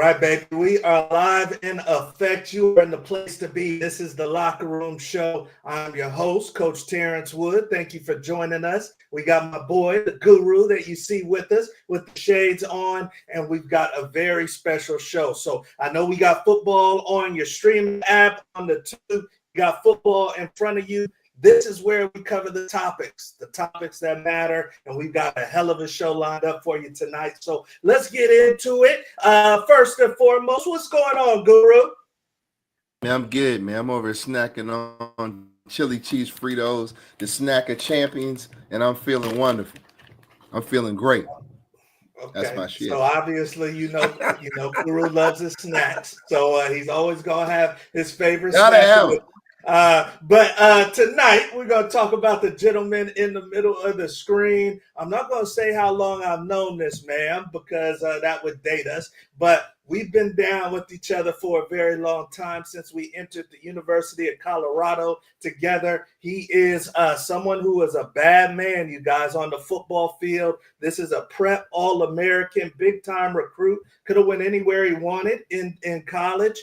right, baby. We are live in effect. You are in the place to be. This is the Locker Room Show. I'm your host, Coach Terrence Wood. Thank you for joining us. We got my boy, the guru that you see with us with the shades on, and we've got a very special show. So I know we got football on your streaming app, on the tube. You got football in front of you. This is where we cover the topics that matter, and we've got a hell of a show lined up for you tonight. So let's get into it. First and foremost, what's going on, Guru? Man, I'm good, man. I'm over here snacking on chili cheese Fritos, the snack of champions, and I'm feeling wonderful. I'm feeling great. Okay. That's my shit. So obviously, you know, Guru loves his snacks, so he's always gonna have his favorite snack. But tonight we're going to talk about the gentleman in the middle of the screen. I'm not going to say how long I've known this man because that would date us, but we've been down with each other for a very long time since we entered the University of Colorado together. He is someone who is a bad man, you guys, on the football field. This is a prep All-American, big-time recruit. Could have went anywhere he wanted in college.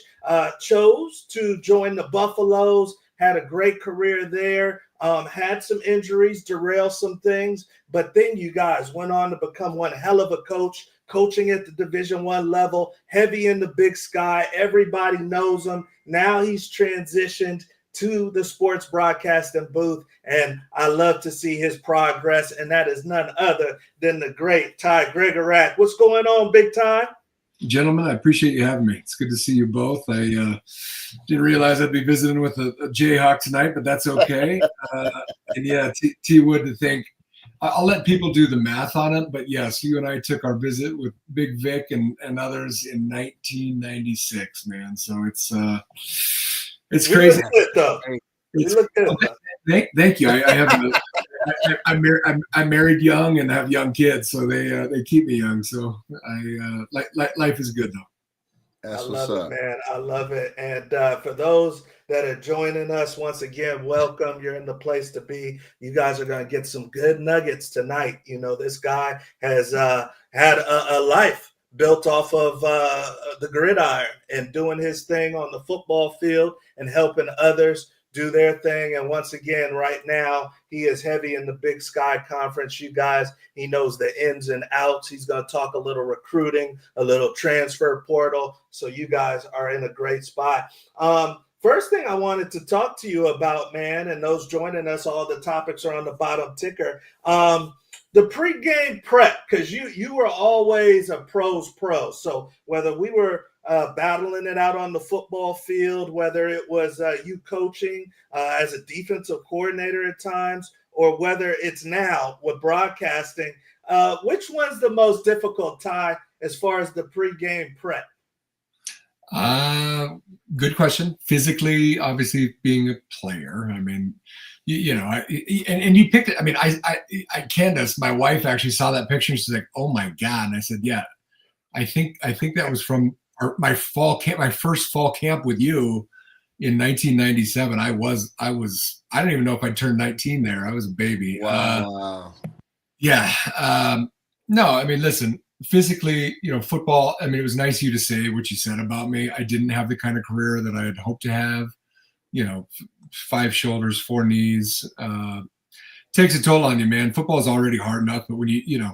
Chose to join the Buffaloes, had a great career there, had some injuries, derailed some things, but then you guys went on to become one hell of a coach, coaching at the Division I level, heavy in the Big Sky. Everybody knows him. Now he's transitioned to the sports broadcasting booth, and I love to see his progress, and that is none other than the great Tyler Gregorak. What's going on, big time? Gentlemen, I appreciate you having me. It's good to see you both. I didn't realize I'd be visiting with a Jayhawk tonight, but that's okay. And yeah, T Wood to think. I'll let people do the math on it, but yes, you and I took our visit with Big Vic and others in 1996, man. So it's crazy. You look good, though. You look good. Thank you. I have I'm married young and have young kids, so they keep me young. So life is good though. That's I love it, man. I love it. And for those that are joining us, once again, welcome. You're in the place to be. You guys are going to get some good nuggets tonight. You know, this guy has had a life built off of the gridiron and doing his thing on the football field and helping others do their thing. And once again, right now, he is heavy in the Big Sky Conference. You guys, he knows the ins and outs. He's going to talk a little recruiting, a little transfer portal. So you guys are in a great spot. First thing I wanted to talk to you about, man, and those joining us, all the topics are on the bottom ticker. The pregame prep, because you were always a pro's pro. So whether we were battling it out on the football field, whether it was you coaching as a defensive coordinator at times, or whether it's now with broadcasting, which one's the most difficult, Ty, as far as the pregame prep? Good question. Physically, obviously, being a player, I mean, you know, and you picked it. I mean, Candace, my wife, actually saw that picture and she's like, "Oh my God!" And I said, "Yeah, I think that was from my fall camp, my first fall camp with you in 1997. I don't even know if I turned 19 there. I was a baby." Wow. No, I mean, listen, physically, you know, football, I mean, it was nice of you to say what you said about me. I didn't have the kind of career that I had hoped to have, you know, 5 shoulders, 4 knees, takes a toll on you, man. Football is already hard enough, but when you know,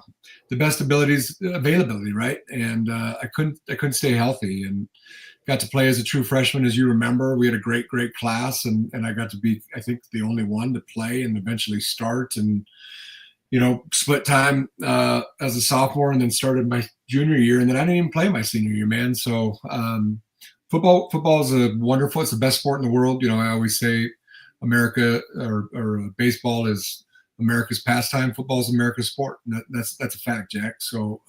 the best abilities, availability, right? And I couldn't stay healthy, and got to play as a true freshman. As you remember, we had a great class, and I got to be, I think, the only one to play and eventually start, and you know, split time as a sophomore, and then started my junior year, and then I didn't even play my senior year, man. So football is it's the best sport in the world. You know, I always say America or baseball is America's pastime. Football is America's sport. And that's a fact, Jack. So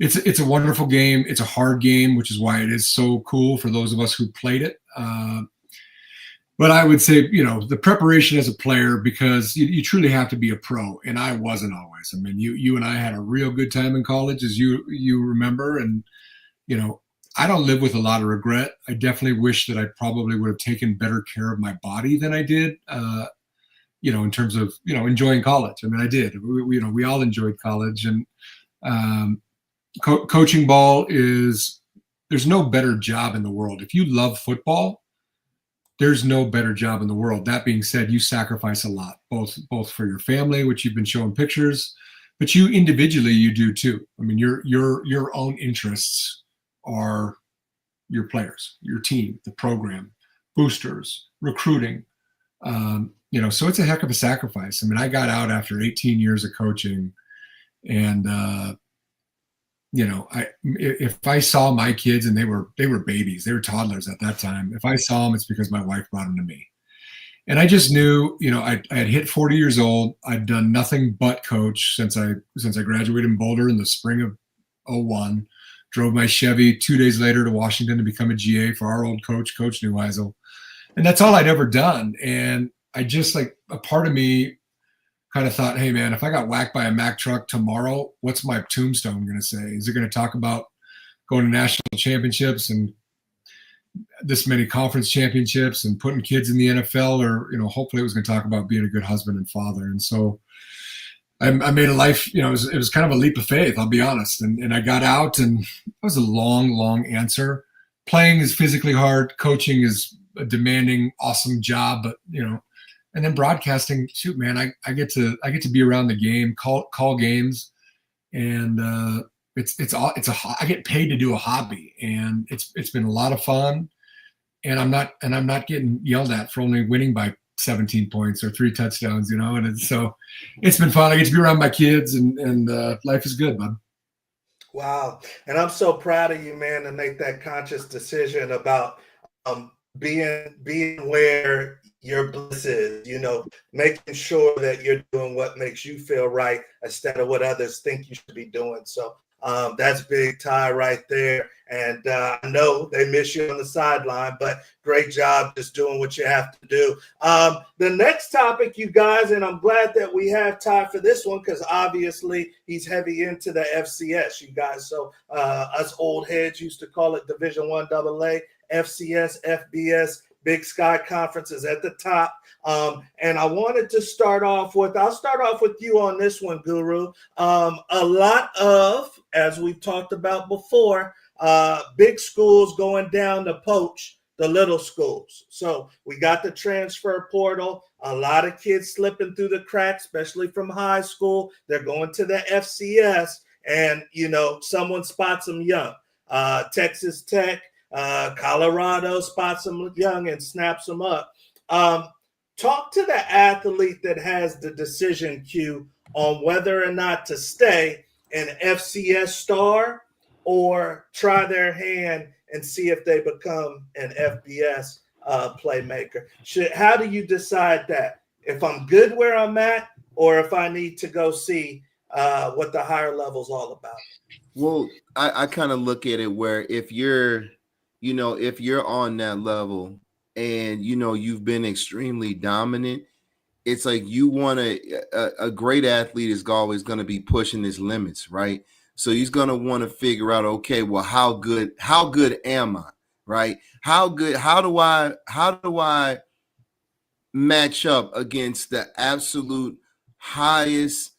it's a wonderful game. It's a hard game, which is why it is so cool for those of us who played it. But I would say, you know, the preparation as a player, because you truly have to be a pro, and I wasn't always. I mean, you and I had a real good time in college, as you remember, and you know, I don't live with a lot of regret. I definitely wish that I probably would have taken better care of my body than I did. You know, in terms of, you know, enjoying college. I mean, I did. We all enjoyed college, and coaching ball is there's no better job in the world. If you love football, there's no better job in the world. That being said, you sacrifice a lot, both for your family, which you've been showing pictures, but you individually, you do too. I mean, your own interests are your players, your team, the program, boosters, recruiting. So it's a heck of a sacrifice. I mean, I got out after 18 years of coaching, and if I saw my kids and they were babies, they were toddlers at that time. If I saw them, it's because my wife brought them to me. And I just knew, I had hit 40 years old. I'd done nothing but coach since I graduated in Boulder in the spring of 01. Drove my Chevy 2 days later to Washington to become a GA for our old coach, Coach Neuheisel. And that's all I'd ever done. And I just, like, a part of me kind of thought, hey, man, if I got whacked by a Mack truck tomorrow, what's my tombstone going to say? Is it going to talk about going to national championships and this many conference championships and putting kids in the NFL? Or, hopefully it was going to talk about being a good husband and father. And so I made a life, it was kind of a leap of faith, I'll be honest. And I got out, and it was a long, long answer. Playing is physically hard. Coaching is a demanding, awesome job, but, and then broadcasting, shoot, man, I get to be around the game, call games, and I get paid to do a hobby, and it's been a lot of fun, and I'm not getting yelled at for only winning by 17 points or 3 touchdowns, and so it's been fun. I get to be around my kids, and life is good, bud. Wow. And I'm so proud of you, man, to make that conscious decision about being where your bliss is, making sure that you're doing what makes you feel right instead of what others think you should be doing. So that's big, Ty, right there. And I know they miss you on the sideline, but great job just doing what you have to do. The next topic, you guys, and I'm glad that we have Ty for this one, because obviously he's heavy into the FCS, you guys. So us old heads used to call it Division I AA, FCS, FBS, Big Sky Conference is at the top. And I wanted to start off with, I'll start off with you on this one, Guru. A lot of, as we've talked about before, big schools going down to poach the little schools. So we got the transfer portal, a lot of kids slipping through the cracks, especially from high school. They're going to the FCS, and, someone spots them young. Texas Tech, Colorado spots them young and snaps them up. Talk to the athlete that has the decision queue on whether or not to stay an FCS star or try their hand and see if they become an FBS playmaker. How do you decide that? If I'm good where I'm at, or if I need to go see what the higher level's all about? Well, I kind of look at it where if you're on that level and, you've been extremely dominant, it's like you want a great athlete is always going to be pushing his limits, right? So he's going to want to figure out, okay, well, how good am I, right? How do I match up against the absolute highest,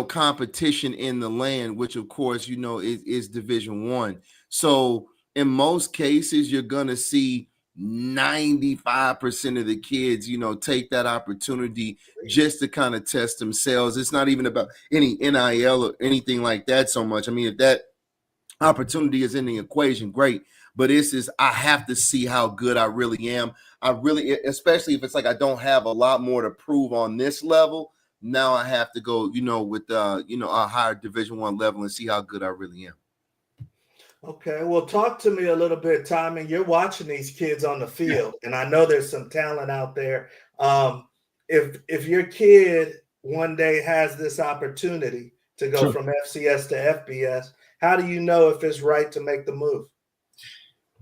competition in the land, which of course, is Division I. So in most cases, you're going to see 95% of the kids, take that opportunity just to kind of test themselves. It's not even about any NIL or anything like that so much. I mean, if that opportunity is in the equation, great. But I have to see how good I really am. Especially if it's like I don't have a lot more to prove on this level. Now I have to go, with a higher Division I level and see how good I really am. Okay, well, talk to me a little bit, Tommy. You're watching these kids on the field, and I know there's some talent out there. If your kid one day has this opportunity to go from FCS to FBS, how do you know if it's right to make the move?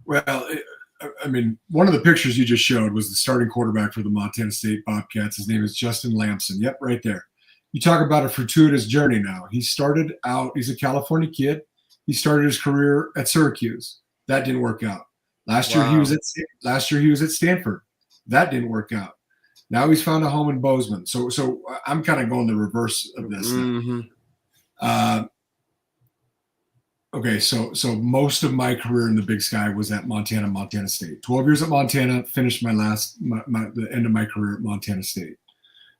Well, I mean, one of the pictures you just showed was the starting quarterback for the Montana State Bobcats. His name is Justin Lamson. Yep, right there. You talk about a fortuitous journey now. He started out, he's a California kid. He started his career at Syracuse. That didn't work out. Last year he was at Stanford. That didn't work out. Now he's found a home in Bozeman. So I'm kind of going the reverse of this. Mm-hmm. Okay, so most of my career in the Big Sky was at Montana State. 12 years at Montana, finished the end of my career at Montana State.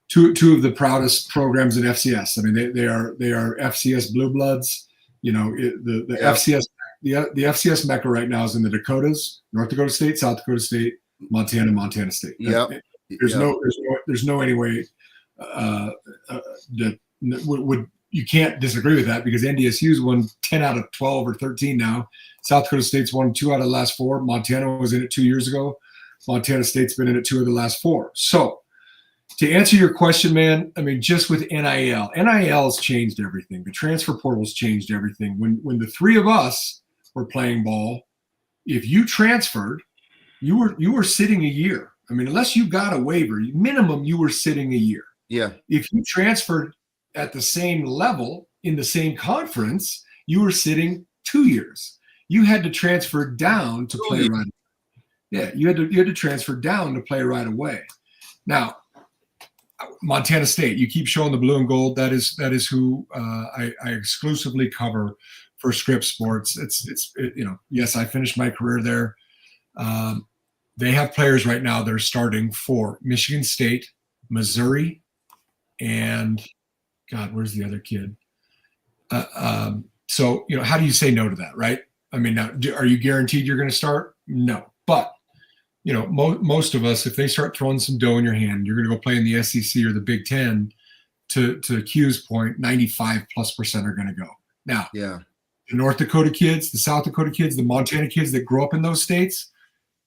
Two of the proudest programs in FCS. I mean, they are FCS blue bloods. You know, the FCS the FCS Mecca right now is in the Dakotas, North Dakota State, South Dakota State, Montana State. There's no any way that would you can't disagree with that, because NDSU's won 10 out of 12 or 13 now. South Dakota State's won 2 out of the last 4. Montana was in it 2 years ago. Montana State's been in it 2 of the last 4. So to answer your question, man, I mean, just with NIL has changed everything. The transfer portal's changed everything. When the three of us were playing ball, if you transferred, you were sitting a year. I mean, unless you got a waiver, minimum you were sitting a year. Yeah. If you transferred at the same level in the same conference, you were sitting 2 years. You had to transfer down to play right away. Yeah, you had to transfer down to play right away. Now, Montana State, you keep showing the blue and gold. That is who I exclusively cover for Scripps Sports. Yes, I finished my career there. They have players right now that are starting for Michigan State, Missouri, and God, where's the other kid? So, how do you say no to that, right? I mean, now, are you guaranteed you're going to start? No. But, most of us, if they start throwing some dough in your hand, you're going to go play in the SEC or the Big Ten, to Q's point, 95+% are going to go. Now, yeah, the North Dakota kids, the South Dakota kids, the Montana kids that grow up in those states,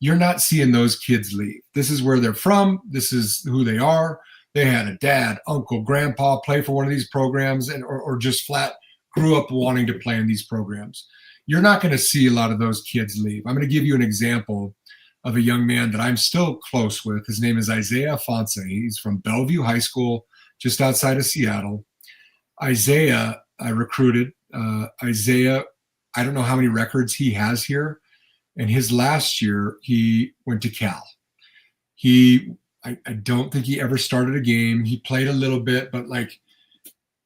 you're not seeing those kids leave. This is where they're from. This is who they are. They had a dad, uncle, grandpa play for one of these programs, or just flat grew up wanting to play in these programs. You're not going to see a lot of those kids leave. I'm going to give you an example of a young man that I'm still close with. His name is Isaiah Afonso. He's from Bellevue High School, just outside of Seattle. Isaiah, I recruited. Isaiah, I don't know how many records he has here. And his last year, he went to Cal. I don't think he ever started a game. He played a little bit, but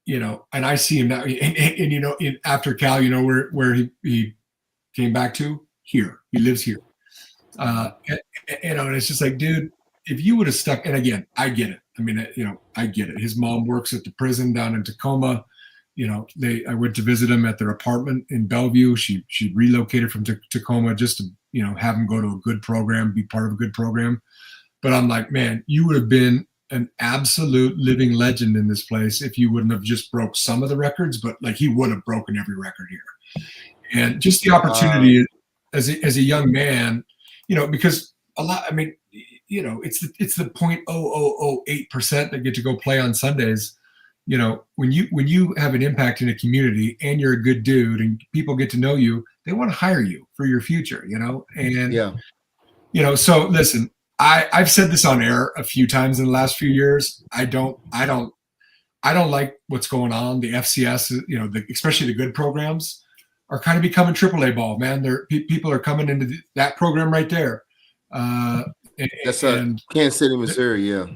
and I see him now. And after Cal, where he came back to? Here. He lives here. And it's just like, dude, if you would have stuck, and again, I get it. I mean, I get it. His mom works at the prison down in Tacoma. I went to visit him at their apartment in Bellevue. She relocated from Tacoma just to, have him go to a good program, be part of a good program. But I'm like, man, you would have been an absolute living legend in this place if you wouldn't have just broke some of the records, but he would have broken every record here. And just the opportunity as a young man, because a lot, I mean, it's the 0.0008% that get to go play on Sundays. When you have an impact in a community and you're a good dude and people get to know you, they want to hire you for your future, and yeah, so listen, I've said this on air a few times in the last few years. I don't like what's going on. The FCS, especially the good programs are kind of becoming AAA ball, man. People are coming into that program right there. That's Kansas City, Missouri. Yeah.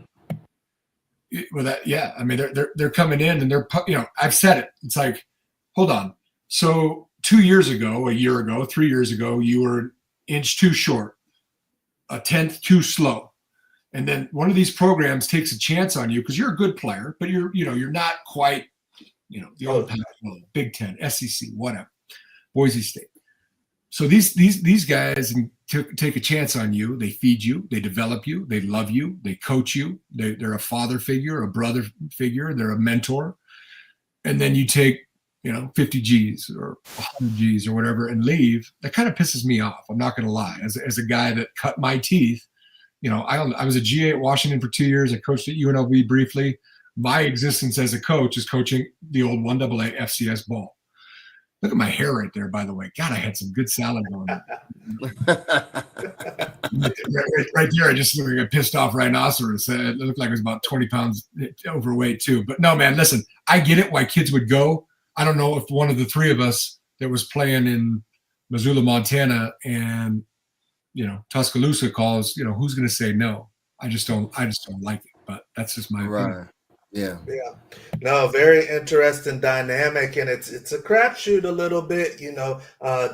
I mean, they're coming in and they're, I've said it. It's like, hold on. So 2 years ago, a year ago, 3 years ago, you were an inch too short, a tenth too slow. And then one of these programs takes a chance on you because you're a good player, but you're not quite, the old Big Ten, SEC, whatever, Boise State. So these guys take a chance on you. They feed you, they develop you, they love you, they coach you. They're a father figure, a brother figure, they're a mentor. And then you take, 50 G's or 100 G's or whatever and leave. That kind of pisses me off. I'm not going to lie. As a guy that cut my teeth, I was a GA at Washington for 2 years. I coached at UNLV briefly. My existence as a coach is coaching the old 1AA FCS ball. Look at my hair right there, by the way. God, I had some good salad going on. right there, I just looked like a pissed off rhinoceros. It looked like it was about 20 pounds overweight too. But no, man, listen, I get it why kids would go. I don't know if one of the three of us that was playing in Missoula, Montana, and Tuscaloosa calls, who's going to say no? I just don't like it. But that's just my opinion. Yeah. Yeah. No, very interesting dynamic, and it's a crapshoot a little bit.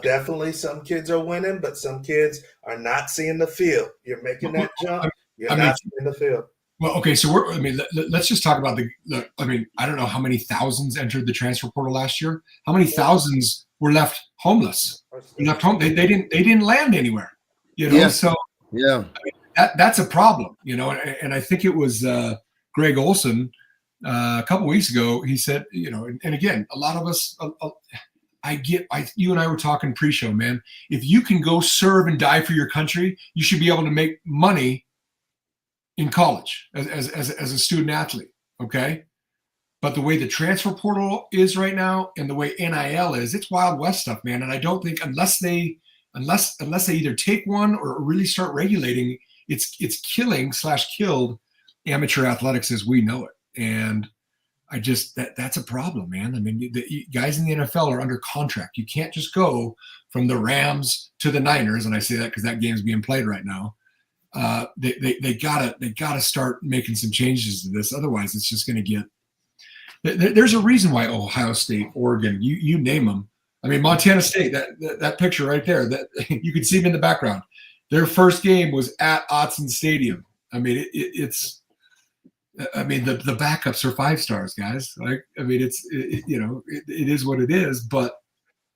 Definitely some kids are winning, but some kids are not seeing the field. You're making that jump, you're I mean, not seeing the field. well, okay, so let's just talk about I mean, I don't know how many thousands entered the transfer portal last year. How many thousands were left homeless? Left home. They didn't land anywhere. Yeah. So Yeah. I mean, that's a problem. And I think it was Greg Olson a couple weeks ago. He said, and again, a lot of us. You and I were talking pre-show, man. If you can go serve and die for your country, you should be able to make money in college as a student athlete. Okay. But the way the transfer portal is right now and the way NIL is, it's Wild West stuff, man. And I don't think unless they either take one or really start regulating, it's killing/killed amateur athletics as we know it. And I just that's a problem, man. I mean, the guys in the NFL are under contract. You can't just go from the Rams to the Niners, and I say that because that game's being played right now. They gotta start making some changes to this. Otherwise, it's just going to get. There's a reason why Ohio State, Oregon, you name them. I mean, Montana State. That picture right there. That you can see them in the background. Their first game was at Autzen Stadium. I mean, it's. I mean, the backups are 5 stars, guys. Like, I mean, it is what it is, but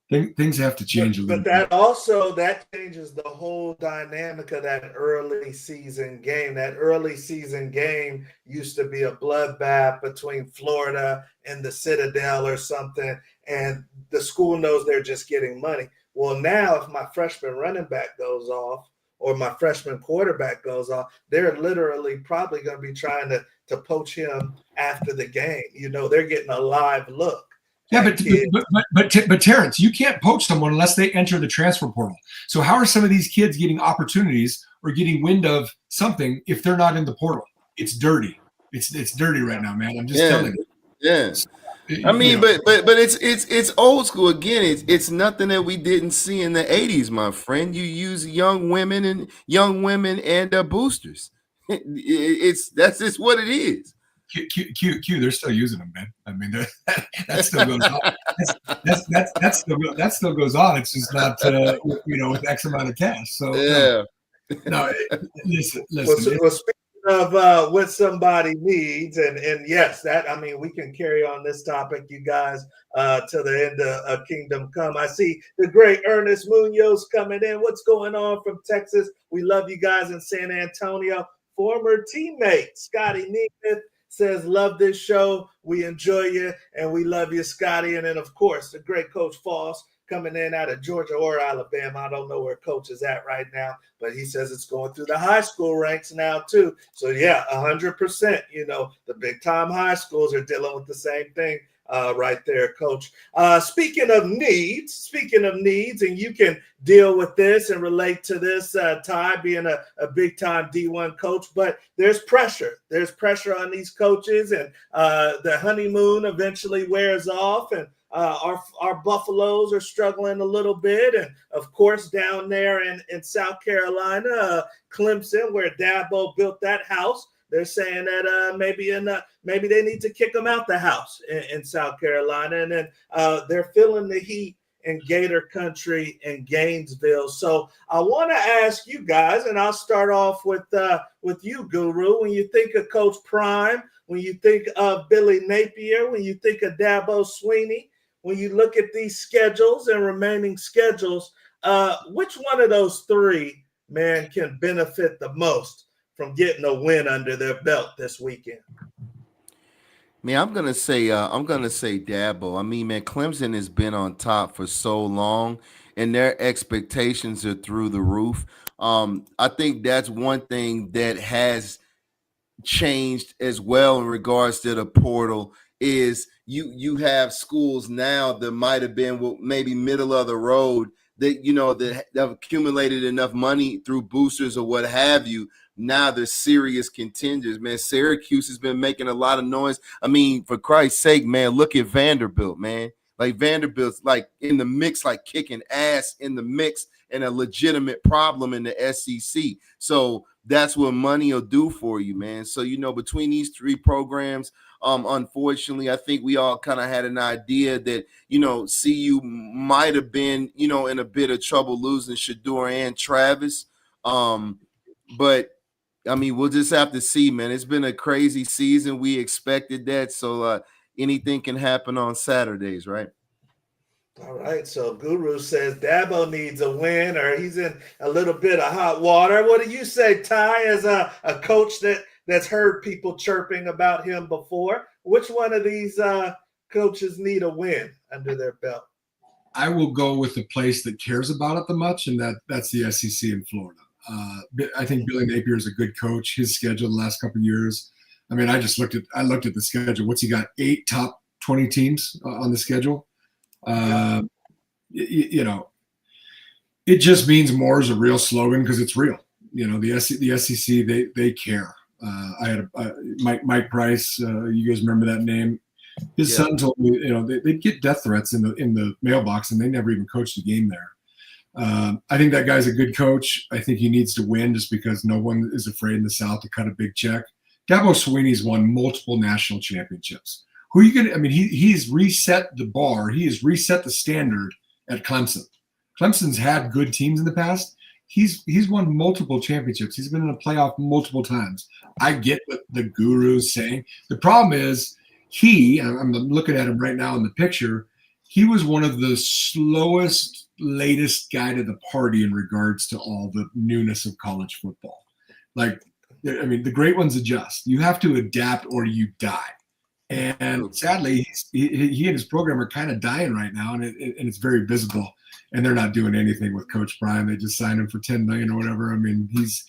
things have to change a little bit. But that changes the whole dynamic of that early season game. That early season game used to be a bloodbath between Florida and the Citadel or something, and the school knows they're just getting money. Well, now if my freshman running back goes off or my freshman quarterback goes off, they're literally probably going to be trying to poach him after the game. They're getting a live look. Yeah, but Terrence, you can't poach someone unless they enter the transfer portal. So how are some of these kids getting opportunities or getting wind of something if they're not in the portal? It's dirty. It's dirty right now, man. I'm just telling you. Yeah. I mean, but it's old school again. It's nothing that we didn't see in the 80s, my friend. You use young women and boosters. That's just what it is. Q, they're still using them, man. I mean, that still goes on. That still goes on. It's just not with X amount of cash. So yeah. No, listen. Well, speaking of what somebody needs, and yes, we can carry on this topic, you guys, till the end of Kingdom Come. I see the great Ernest Munoz coming in. What's going on from Texas? We love you guys in San Antonio. Former teammate Scotty Nemeth says, love this show. We enjoy you, and we love you, Scotty. And then, of course, the great Coach Foss coming in out of Georgia or Alabama. I don't know where Coach is at right now, but he says it's going through the high school ranks now, too. So, yeah, 100%. The big-time high schools are dealing with the same thing. Right there, Coach. Speaking of needs, and you can deal with this and relate to this, Ty, being a big-time D1 coach, but there's pressure. There's pressure on these coaches, and the honeymoon eventually wears off, and our Buffaloes are struggling a little bit. And, of course, down there in South Carolina, Clemson, where Dabo built that house, they're saying that maybe they need to kick them out the house in South Carolina. And then they're feeling the heat in Gator Country in Gainesville. So I want to ask you guys, and I'll start off with you, Guru. When you think of Coach Prime, when you think of Billy Napier, when you think of Dabo Swinney, when you look at these schedules and remaining schedules, which one of those three, man, can benefit the most from getting a win under their belt this weekend? Man, I'm gonna say Dabo. I mean, man, Clemson has been on top for so long, and their expectations are through the roof. I think that's one thing that has changed as well in regards to the portal. Is you have schools now that might have been maybe middle of the road that that have accumulated enough money through boosters or what have you. Now they're serious contenders, man. Syracuse has been making a lot of noise. I mean, for Christ's sake, man, look at Vanderbilt, man. Like Vanderbilt's like in the mix, like kicking ass in the mix, and a legitimate problem in the SEC. So that's what money will do for you, man. So, between these three programs, Unfortunately, I think we all kind of had an idea that, CU might have been, in a bit of trouble losing Shador and Travis. But I mean, we'll just have to see, man. It's been a crazy season. We expected that. So anything can happen on Saturdays, right? All right. So Guru says Dabo needs a win, or he's in a little bit of hot water. What do you say, Ty, as a coach that's heard people chirping about him before? Which one of these coaches need a win under their belt? I will go with the place that cares about it the much, and that's the SEC in Florida. I think Billy Napier is a good coach. His schedule the last couple of years. I mean, I looked at the schedule. What's he got? 8 top 20 teams on the schedule. It just means more is a real slogan because it's real. The SEC, they care. I had Mike Price. You guys remember that name? His son told me, they'd get death threats in the mailbox, and they never even coached a game there. I think that guy's a good coach. I think he needs to win just because no one is afraid in the South to cut a big check. Dabo Swinney's won multiple national championships. Who are you going to – I mean, he's reset the bar. He has reset the standard at Clemson. Clemson's had good teams in the past. He's won multiple championships. He's been in a playoff multiple times. I get what the Guru's saying. The problem is I'm looking at him right now in the picture, he was one of the slowest, latest guy to the party in regards to all the newness of college football. Like, I mean, the great ones adjust. You have to adapt or you die. And sadly, he and his program are kind of dying right now, and it's very visible. And they're not doing anything with Coach Brian. They just signed him for $10 million or whatever. I mean, he's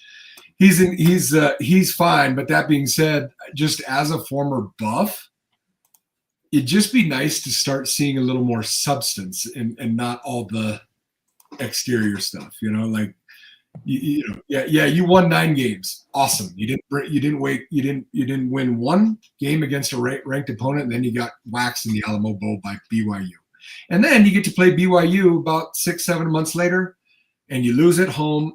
fine. But that being said, just as a former Buff, it'd just be nice to start seeing a little more substance and not all the exterior stuff. You won 9 games. Awesome. You didn't win one game against a ranked opponent, and then you got waxed in the Alamo Bowl by BYU. And then you get to play BYU about 6-7 months later, and you lose at home,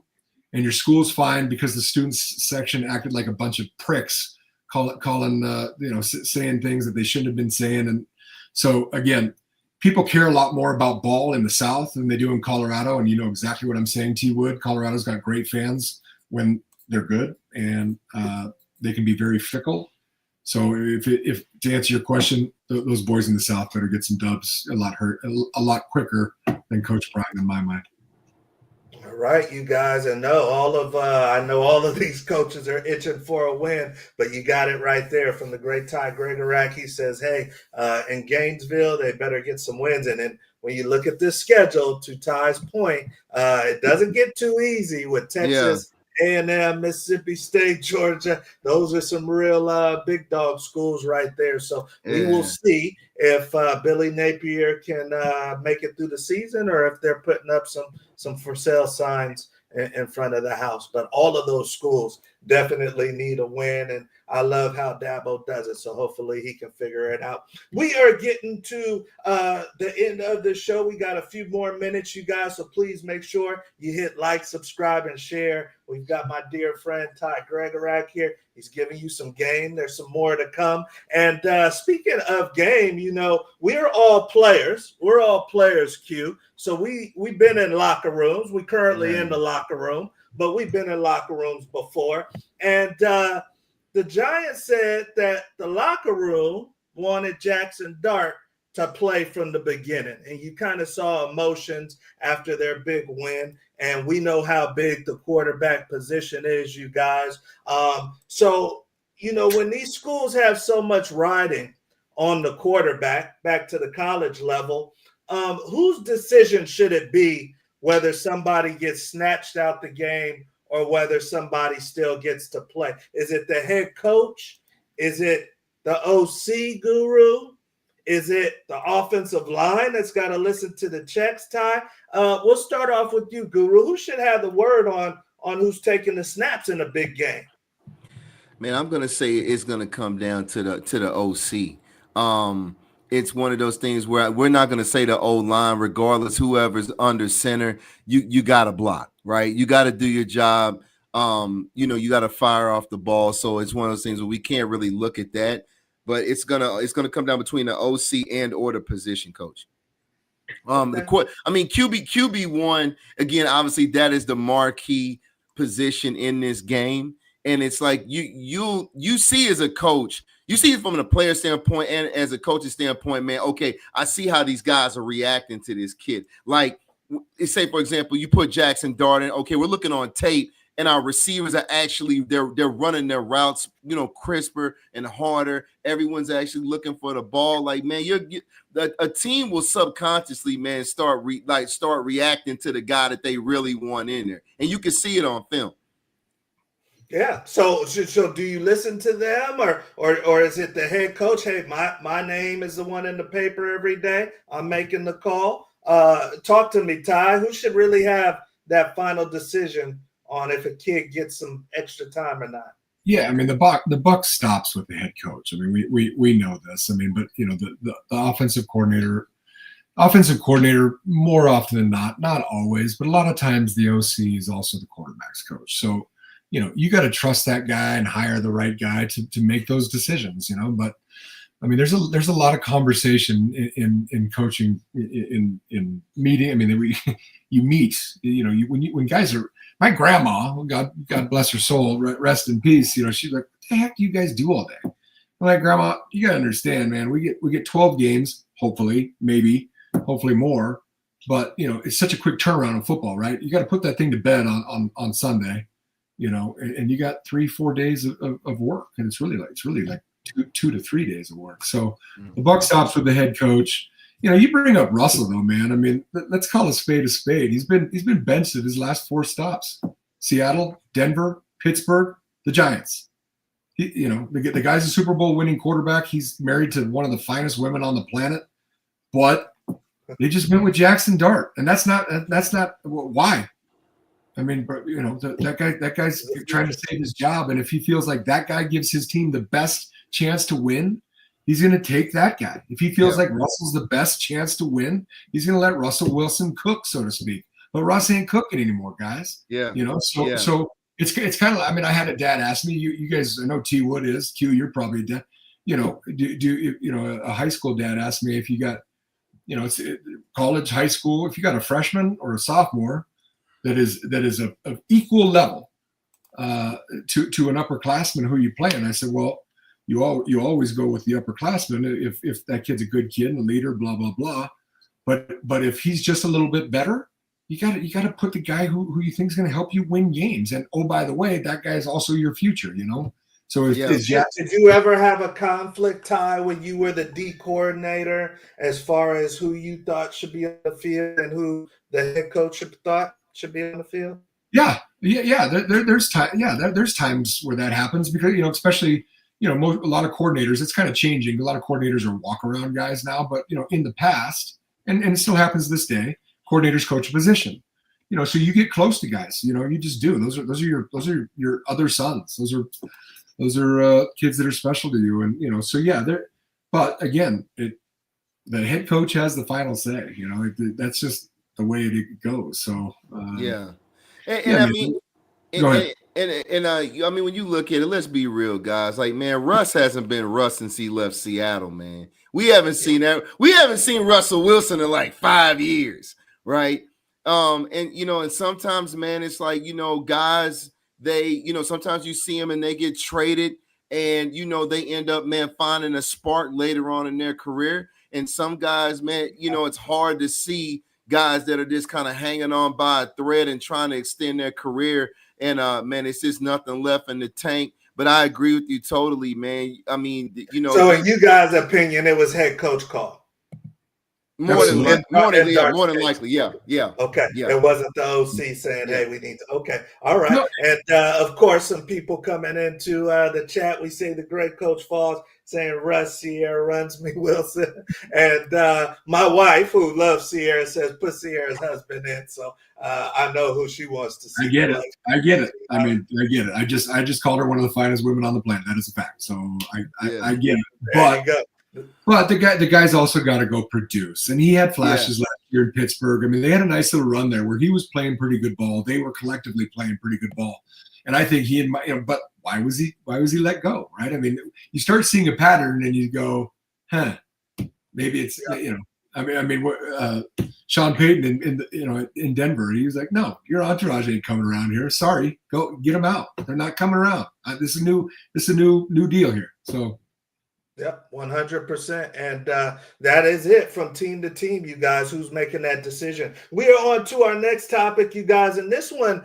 and your school's fine because the students section acted like a bunch of pricks, saying things that they shouldn't have been saying. And so again, people care a lot more about ball in the South than they do in Colorado. And you know exactly what I'm saying, T. Wood. Colorado's got great fans when they're good, and they can be very fickle. So if to answer your question, those boys in the South better get some dubs a lot quicker than Coach Brian in my mind. All right, you guys, and I know all of these coaches are itching for a win, but you got it right there from the great Tyler Gregorak. He says, hey, in Gainesville, they better get some wins. And then when you look at this schedule, to Ty's point, it doesn't get too easy with Texas, A&M, Mississippi State, Georgia. Those are some real big dog schools right there. So we will see if Billy Napier can make it through the season, or if they're putting up some for sale signs in front of the house. But all of those schools definitely need a win, and I love how Dabo does it. So hopefully he can figure it out. We are getting to the end of the show. We got a few more minutes, you guys, so please make sure you hit like, subscribe, and share. We've got my dear friend Tyler Gregorak here. He's giving you some game. There's some more to come. And speaking of game, we're all players. We're all players, Q. So we've been in locker rooms. We currently in the locker room, but we've been in locker rooms before. And the Giants said that the locker room wanted Jackson Dart to play from the beginning. And you kind of saw emotions after their big win. And we know how big the quarterback position is, you guys. So, when these schools have so much riding on the quarterback back to the college level, whose decision should it be whether somebody gets snatched out the game or whether somebody still gets to play? Is it the head coach? Is it the OC Guru? Is it the offensive line that's got to listen to the checks, Ty? We'll start off with you, Guru. Who should have the word on who's taking the snaps in a big game? Man, I'm gonna say it's gonna come down to the OC. It's one of those things where we're not gonna say the O line, regardless whoever's under center. You got to block, right? You got to do your job. You got to fire off the ball. So it's one of those things where we can't really look at that. but it's gonna come down between the OC and or the position coach. QB1 again. Obviously, that is the marquee position in this game, and it's like you see as a coach, you see it from a player standpoint and as a coach's standpoint, man. Okay, I see how these guys are reacting to this kid. Like, say for example, you put Jackson Dart in. Okay, we're looking on tape. And our receivers are actually they're running their routes, crisper and harder. Everyone's actually looking for the ball. Like, man, a team will subconsciously, man, start reacting to the guy that they really want in there, and you can see it on film. Yeah. So do you listen to them, or is it the head coach? Hey, my name is the one in the paper every day. I'm making the call. Talk to me, Ty. Who should really have that final decision on if a kid gets some extra time or not? Yeah, I mean the buck stops with the head coach. I mean we know this. I mean, but the offensive coordinator more often than not always, but a lot of times the OC is also the quarterback's coach. So you got to trust that guy and hire the right guy to make those decisions. But I mean there's a lot of conversation in coaching in meeting. I mean you meet when guys are. My grandma, God bless her soul, rest in peace. She's like, "What the heck do you guys do all day?" I'm like, "Grandma, you gotta understand, man. We get 12 games, hopefully more. But it's such a quick turnaround in football, right? You got to put that thing to bed on Sunday, and you got 3-4 days of work, and it's really like 2 to 3 days of work. So the buck stops with the head coach. You bring up Russell though, man. I mean, let's call a spade a spade. He's been benched at his last 4 stops: Seattle, Denver, Pittsburgh, the Giants. The guy's a Super Bowl winning quarterback. He's married to one of the finest women on the planet, but they just went with Jackson Dart, and that's not why. I mean, that guy's trying to save his job, and if he feels like that guy gives his team the best chance to win, he's going to take that guy. If he feels like Russell's the best chance to win, he's going to let Russell Wilson cook, so to speak. But Russ ain't cooking anymore, guys. Yeah. So it's kind of. I mean, I had a dad ask me. You guys, I know T Wood is Q. You're probably a dad. A high school dad asked me if you got, it's college, high school. If you got a freshman or a sophomore that is of equal level to an upperclassman who you play, and I said, well. You always go with the upperclassman if that kid's a good kid and a leader, blah blah blah. But if he's just a little bit better, you got to put the guy who you think is going to help you win games. And oh, by the way, that guy is also your future. So did you ever have a conflict, Ty, when you were the D coordinator, as far as who you thought should be on the field and who the head coach thought should be on the field? Yeah. There's time. Yeah, there's times where that happens because especially. A lot of coordinators, it's kind of changing. A lot of coordinators are walk-around guys now, but in the past, and it still happens this day, coordinators coach a position. So you get close to guys. You just do. Those are your other sons. Those are kids that are special to you, and so yeah. But again, the head coach has the final say. That's just the way it goes. So yeah, I mean. Go ahead. I mean, when you look at it, let's be real, guys. Like, man, Russ hasn't been Russ since he left Seattle, man. We haven't seen that. We haven't seen Russell Wilson in like 5 years, right? And sometimes, man, it's like, guys, they, sometimes you see them and they get traded and, they end up, man, finding a spark later on in their career. And some guys, man, it's hard to see guys that are just kind of hanging on by a thread and trying to extend their career. And, man, it's just nothing left in the tank. But I agree with you totally, man. I mean, So in you guys' opinion, it was head coach call? More than likely, yeah. Okay, yeah. It wasn't the OC saying, "Hey, we need to." Okay, all right. No. And of course, some people coming into the chat. We say the great Coach Falls saying, "Russ, Sierra runs me, Wilson." And my wife, who loves Sierra, says, "Put Sierra's husband in." So I know who she wants to see. I get it. I get it. I just called her one of the finest women on the planet. That is a fact. So I get it. But the guy's also got to go produce, and he had flashes last year in Pittsburgh. I mean, they had a nice little run there where he was playing pretty good ball. They were collectively playing pretty good ball, and I think he and why was he let go, right? I mean, you start seeing a pattern and you go, maybe it's Sean Payton in Denver, he was like, no, your entourage ain't coming around here. Sorry, go get them out. They're not coming around. This is a new deal here. So. Yep, 100%. And that is it from team to team, you guys, who's making that decision. We are on to our next topic, you guys. And this one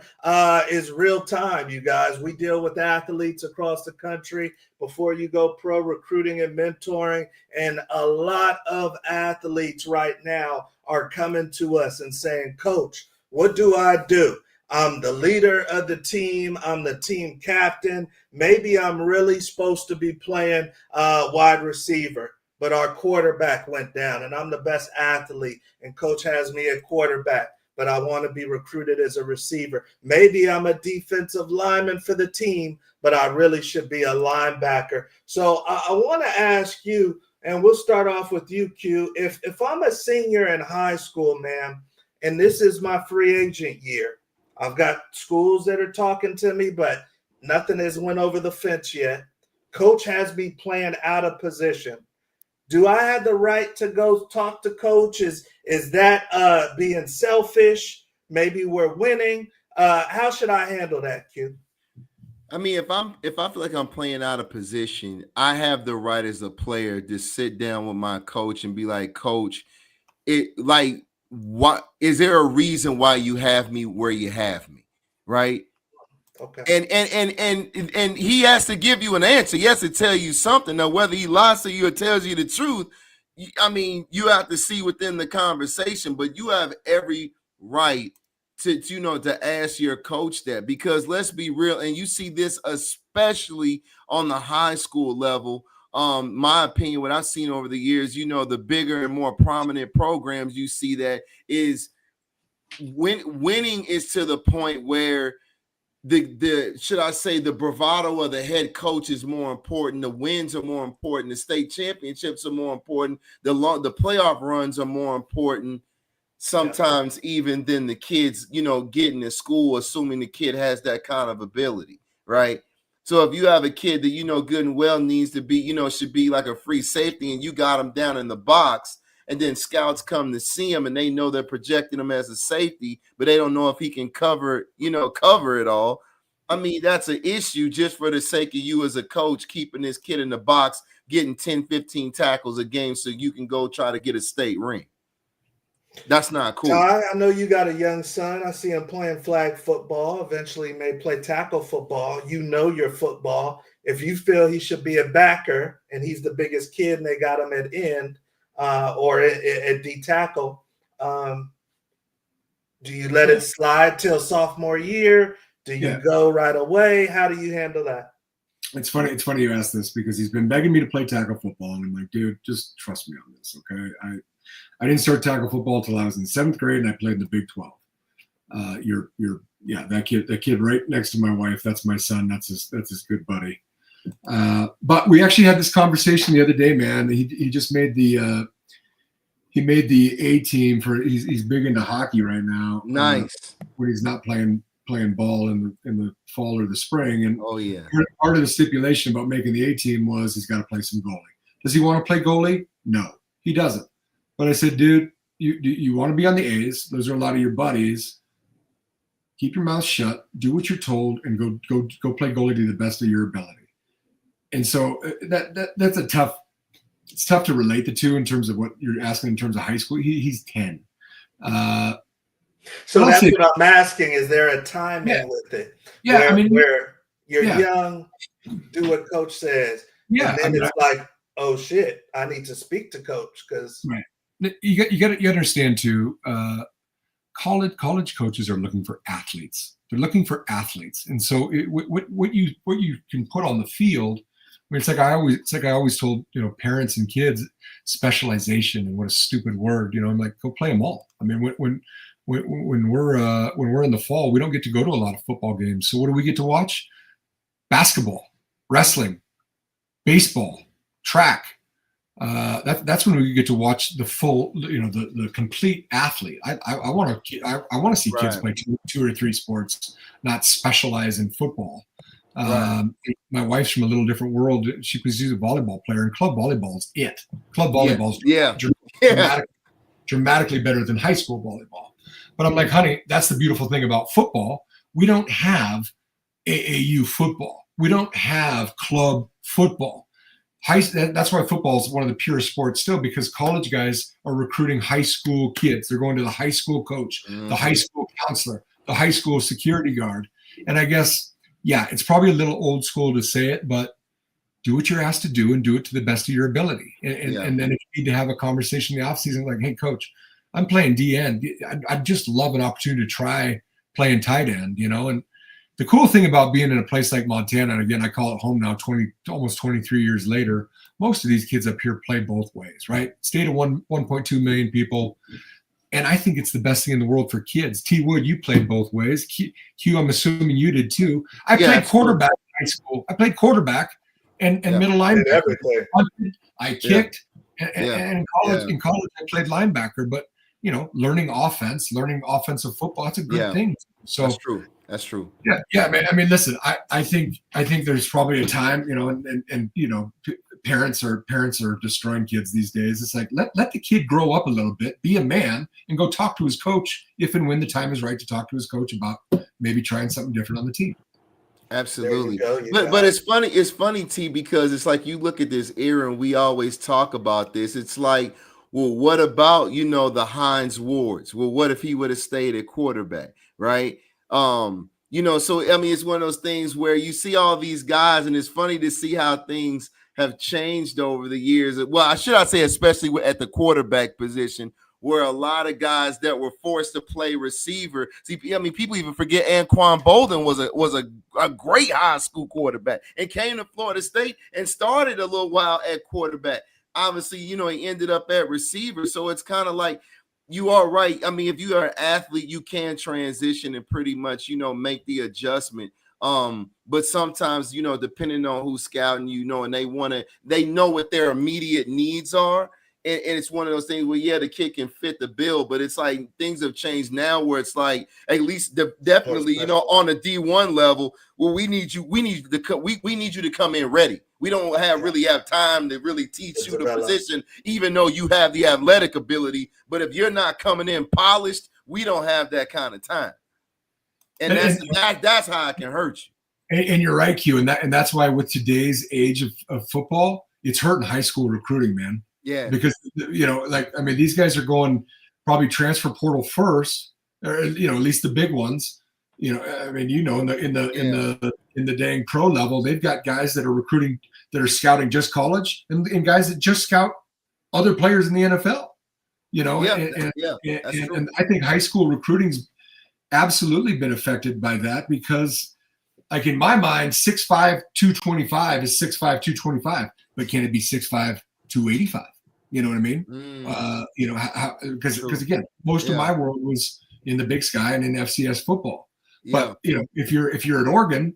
is real time, you guys. We deal with athletes across the country before you go pro, recruiting and mentoring. And a lot of athletes right now are coming to us and saying, Coach, what do I do? I'm the leader of the team. I'm the team captain. Maybe I'm really supposed to be playing wide receiver, but our quarterback went down and I'm the best athlete and coach has me at quarterback, but I want to be recruited as a receiver. Maybe I'm a defensive lineman for the team, but I really should be a linebacker. So I want to ask you, and we'll start off with you, Q. If I'm a senior in high school, man, and this is my free agent year, I've got schools that are talking to me, but nothing has went over the fence yet. Coach has me playing out of position. Do I have the right to go talk to coach? Is that being selfish? Maybe we're winning. How should I handle that, Q? I mean, if I feel like I'm playing out of position, I have the right as a player to sit down with my coach and be like, Coach, what is there a reason why you have me where you have me, right? Okay. And he has to give you an answer. He has to tell you something. Now, whether he lies to you or tells you the truth, I mean, you have to see within the conversation, but you have every right to ask your coach that, because let's be real, and you see this especially on the high school level. My opinion, what I've seen over the years, the bigger and more prominent programs, you see that is winning is to the point where the bravado of the head coach is more important. The wins are more important. The state championships are more important. The playoff runs are more important sometimes even than the kids, getting to school, assuming the kid has that kind of ability, right? So if you have a kid that good and well needs to be, should be like a free safety, and you got him down in the box, and then scouts come to see him and they know they're projecting him as a safety, but they don't know if he can cover it all. I mean, that's an issue just for the sake of you as a coach keeping this kid in the box, getting 10, 15 tackles a game so you can go try to get a state ring. That's not cool. Ty, I know you got a young son. I see him playing flag football. Eventually, he may play tackle football. You know your football. If you feel he should be a backer and he's the biggest kid and they got him at end or at D tackle, do you let it slide till sophomore year? Do you go right away? How do you handle that? It's funny you asked this because he's been begging me to play tackle football, and I'm like, dude, just trust me on this, okay? I didn't start tackle football until I was in 7th grade, and I played in the Big 12. That kid right next to my wife, that's my son. That's his good buddy. But we actually had this conversation the other day, man. He just made the A team for. He's big into hockey right now. Nice. When he's not playing ball in the fall or the spring, and part of the stipulation about making the A team was he's got to play some goalie. Does he want to play goalie? No, he doesn't. But I said, dude, you want to be on the A's. Those are a lot of your buddies. Keep your mouth shut. Do what you're told, and go play goalie to the best of your ability. And so that's it's tough to relate the two in terms of what you're asking in terms of high school. He's 10. So that's what I'm asking. Is there a timing with it? Yeah, where you're young, do what coach says. Yeah, and then it's like, oh shit, I need to speak to coach because. Right. You understand too. College coaches are looking for athletes. They're looking for athletes, and so what you can put on the field. I mean, it's like I always told parents and kids, specialization, and what a stupid word. I'm like, go play them all. I mean, when we're in the fall, we don't get to go to a lot of football games. So what do we get to watch? Basketball, wrestling, baseball, track. That's when we get to watch the full, the complete athlete. I want to see kids play two or three sports, not specialize in football. Right. My wife's from a little different world. She's a volleyball player, and club volleyball is it. Club volleyball is dramatically better than high school volleyball. But I'm like, honey, that's the beautiful thing about football. We don't have AAU football. We don't have club football. That's why football is one of the purest sports still, because college guys are recruiting high school kids. They're going to the high school coach, the high school counselor, the high school security guard. And I guess, yeah, it's probably a little old school to say it, but do what you're asked to do and do it to the best of your ability. And then if you need to have a conversation in the offseason, like, hey, coach, I'm playing DN. I'd just love an opportunity to try playing tight end, And the cool thing about being in a place like Montana, and again, I call it home now, almost 23 years later, most of these kids up here play both ways, right? State of 1.2 million people. And I think it's the best thing in the world for kids. T. Wood, you played both ways. Q, I'm assuming you did too. I played quarterback in high school. I played quarterback and middle linebacker. I kicked. And in college, I played linebacker. But, learning offensive football, that's a good thing. So That's true. Yeah, man. I mean, listen, I think there's probably a time, and parents are destroying kids these days. It's like let the kid grow up a little bit, be a man, and go talk to his coach if and when the time is right to talk to his coach about maybe trying something different on the team. Absolutely. But it's funny, T, because it's like you look at this era and we always talk about this. It's like, well, what about, the Hines Wards? Well, what if he would have stayed at quarterback, right? So I mean, it's one of those things where you see all these guys, and it's funny to see how things have changed over the years. Well, should I say, especially at the quarterback position, where a lot of guys that were forced to play receiver. See, I mean, people even forget Anquan Bolden was a great high school quarterback and came to Florida State and started a little while at quarterback. Obviously, he ended up at receiver. So it's kind of like, you are right. I mean, if you are an athlete, you can transition and pretty much, make the adjustment. But sometimes, depending on who's scouting, and they know what their immediate needs are. And it's one of those things where, the kid can fit the bill, but it's like things have changed now where it's like, at least definitely, on a D1 level, well, we need you to come in ready. We don't really have time to really teach you the position, even though you have the athletic ability. But if you're not coming in polished, we don't have that kind of time. And that's how it can hurt you. And you're right, Q. And that's why with today's age of football, it's hurting high school recruiting, man. Yeah. Because, these guys are going probably transfer portal first, or, at least the big ones. In the dang pro level, they've got guys that are recruiting, that are scouting just college, and guys that just scout other players in the NFL. And I think high school recruiting's absolutely been affected by that, because, like, in my mind, 6'5", 225 is 6'5", 225, but can it be 6'5", 285? You know what I mean? Because again, most of my world was in the Big Sky and in FCS football. But if you're at Oregon,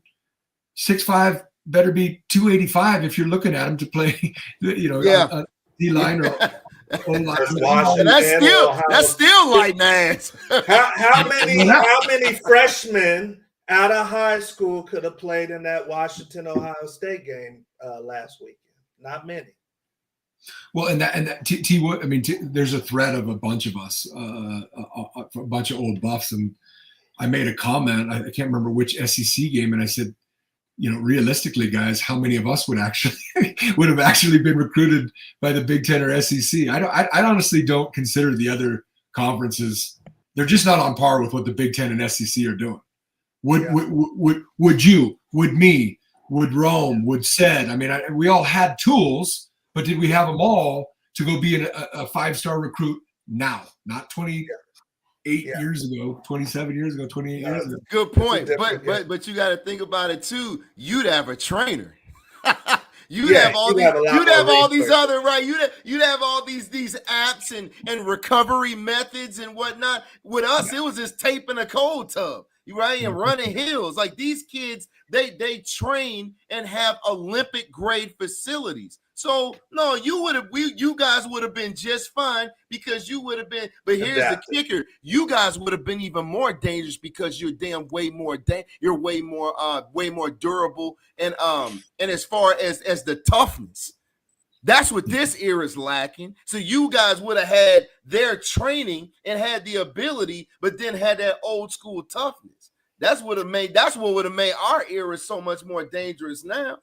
6'5" better be 285 if you're looking at him to play, a D-line or O-line. That's still light ass. How many freshmen out of high school could have played in that Washington Ohio State game last weekend? Not many. Well, and there's a thread of a bunch of us, a bunch of old buffs, and I made a comment. I can't remember which SEC game, and I said, realistically, guys, how many of us would have actually been recruited by the Big Ten or SEC? I honestly don't consider the other conferences. They're just not on par with what the Big Ten and SEC are doing. Would you? Would me? Would Rome? Would Sed? I mean, we all had tools. But did we have them all to go be a five-star recruit now? Not 28 years ago, 27 years ago, 28 years ago. Good point. But you got to think about it too. You'd have a trainer. You'd have all these other, right? You'd have all these apps and recovery methods and whatnot. With us, it was just taping a cold tub, right? And running hills. Like, these kids, they train and have Olympic grade facilities. So no, you guys would have been just fine because you would have been. But here's the kicker: you guys would have been even more dangerous because you're way more durable and as far as the toughness. That's what this era is lacking. So you guys would have had their training and had the ability, but then had that old school toughness. That's what would have made our era so much more dangerous now.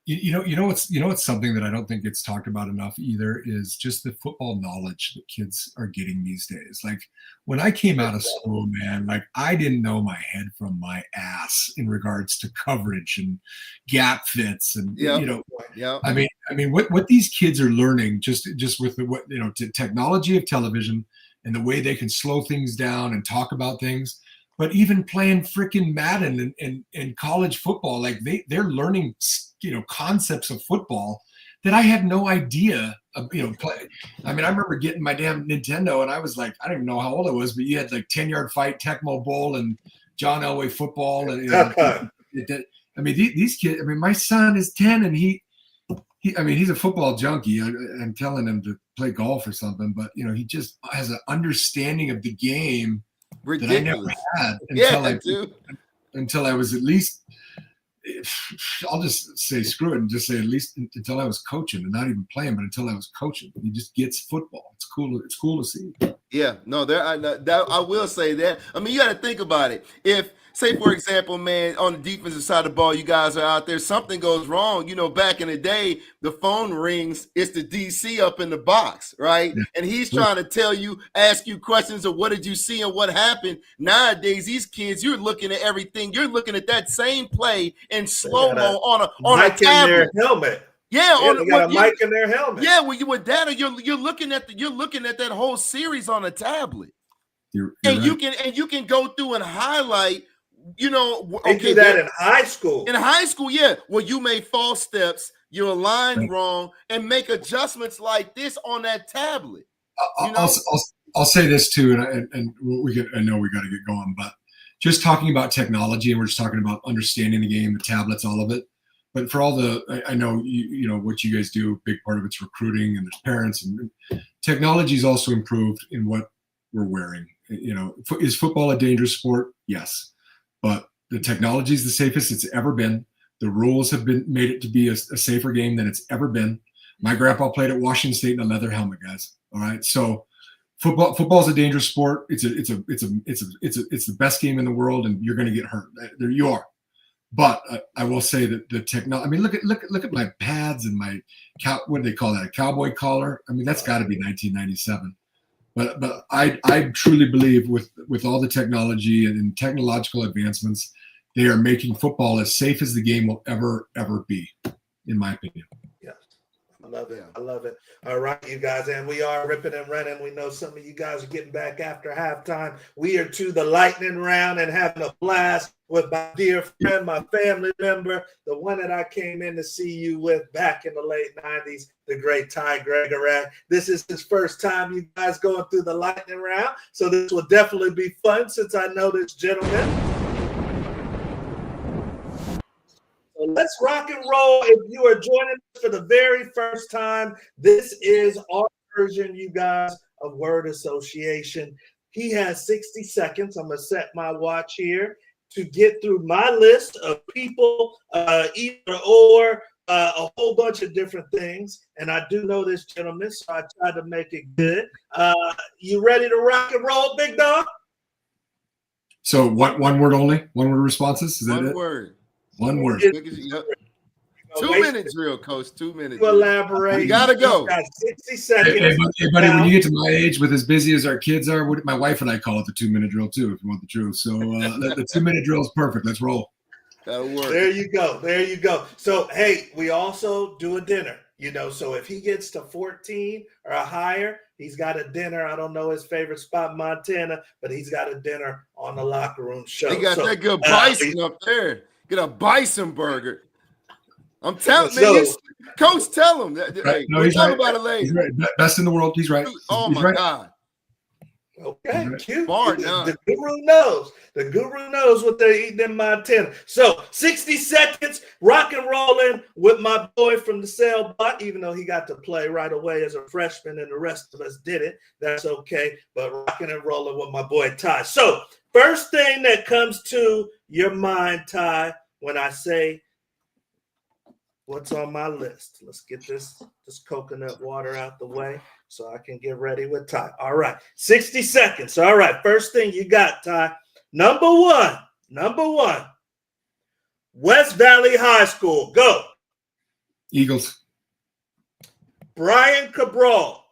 You know what's something that I don't think gets talked about enough either is just the football knowledge that kids are getting these days. Like when I came out of school, man, like I didn't know my head from my ass in regards to coverage and gap fits and I mean what these kids are learning just with the technology of television and the way they can slow things down and talk about things. But even playing freaking Madden and college football, like they're learning, concepts of football that I had no idea of, play. I mean, I remember getting my damn Nintendo and I was like, I don't even know how old I was, but you had like 10-yard fight, Tecmo Bowl and John Elway football. And I mean, these kids, I mean, my son is 10 and he's a football junkie. I'm telling him to play golf or something, but he just has an understanding of the game ridiculous that I never had until I was at least, I'll just say screw it and just say at least until I was coaching and not even playing, but until I was coaching. He just gets football. It's cool. It's cool to see. Yeah, no, I will say that. I mean, you got to think about it. If, say, for example, man, on the defensive side of the ball, you guys are out there, something goes wrong. Back in the day, the phone rings, it's the DC up in the box, right? Yeah. And he's trying to ask you questions of what did you see and what happened. Nowadays, these kids, you're looking at everything. You're looking at that same play in slow-mo on a tablet. In their helmet. Yeah, they got a mic in their helmet. Yeah, when you with data, you're looking at that whole series on a tablet. You're and right. you can go through and highlight. They do that in high school. In high school, yeah. Well, you made false steps, you're aligned wrong, and make adjustments like this on that tablet. I'll say this too, and I know we got to get going, but just talking about technology, and we're just talking about understanding the game, the tablets, all of it. But for all I know you know what you guys do. A big part of it's recruiting, and there's parents, and technology's also improved in what we're wearing. Is football a dangerous sport? Yes. But the technology is the safest it's ever been. The rules have made it to be a safer game than it's ever been. My grandpa played at Washington State in a leather helmet, guys. All right, so football is a dangerous sport. It's the best game in the world, and you're going to get hurt. There you are. But I will say that the technology. I mean, look at my pads and my what do they call that? A cowboy collar. I mean, that's got to be 1997. But I truly believe with all the technology and technological advancements, they are making football as safe as the game will ever be, in my opinion. Yes, I love it. I love it. All right, you guys, and we are ripping and running. We know some of you guys are getting back after halftime. We are to the lightning round and having a blast with my dear friend, my family member, the one that I came in to see you with back in the late 90s, the great Tyler Gregorak. This is his first time, you guys, going through the lightning round. So this will definitely be fun since I know this gentleman. So let's rock and roll. If you are joining us for the very first time, this is our version, you guys, of word association. He has 60 seconds. I'm going to set my watch here to get through my list of people, either or, a whole bunch of different things. And I do know this gentleman, so I tried to make it good. You ready to rock and roll, big dog? So one word only? One word responses? Is that it? Word. One word. Yep. 2 minutes, real coach. 2 minutes. Elaborate. You gotta go. Got 60 seconds. Hey, buddy, when you get to my age, with as busy as our kids are, my wife and I call it the 2 minute drill too, if you want the truth. So the 2 minute drill is perfect. Let's roll. That'll work. There you go. So hey, we also do a dinner. So if he gets to 14 or higher, he's got a dinner. I don't know his favorite spot in Montana, but he's got a dinner on the Locker Room Show. He got that good bison up there. Get a bison burger. I'm telling you, Coach, tell him that. Right. No, he's talk right. about it later. He's right. Best in the world. He's right. Oh he's my right. God. Okay, cute. Smart, The guru knows. The guru knows what they're eating in Montana. So 60 seconds, rock and rolling with my boy from the Sail Block, even though he got to play right away as a freshman and the rest of us didn't. That's okay. But rocking and rolling with my boy Ty. So first thing that comes to your mind, Ty, when I say what's on my list. Let's get this coconut water out the way so I can get ready with Ty. All right, 60 seconds. All right, first thing you got, Ty. Number one, West Valley High School. Go. Eagles. Brian Cabral.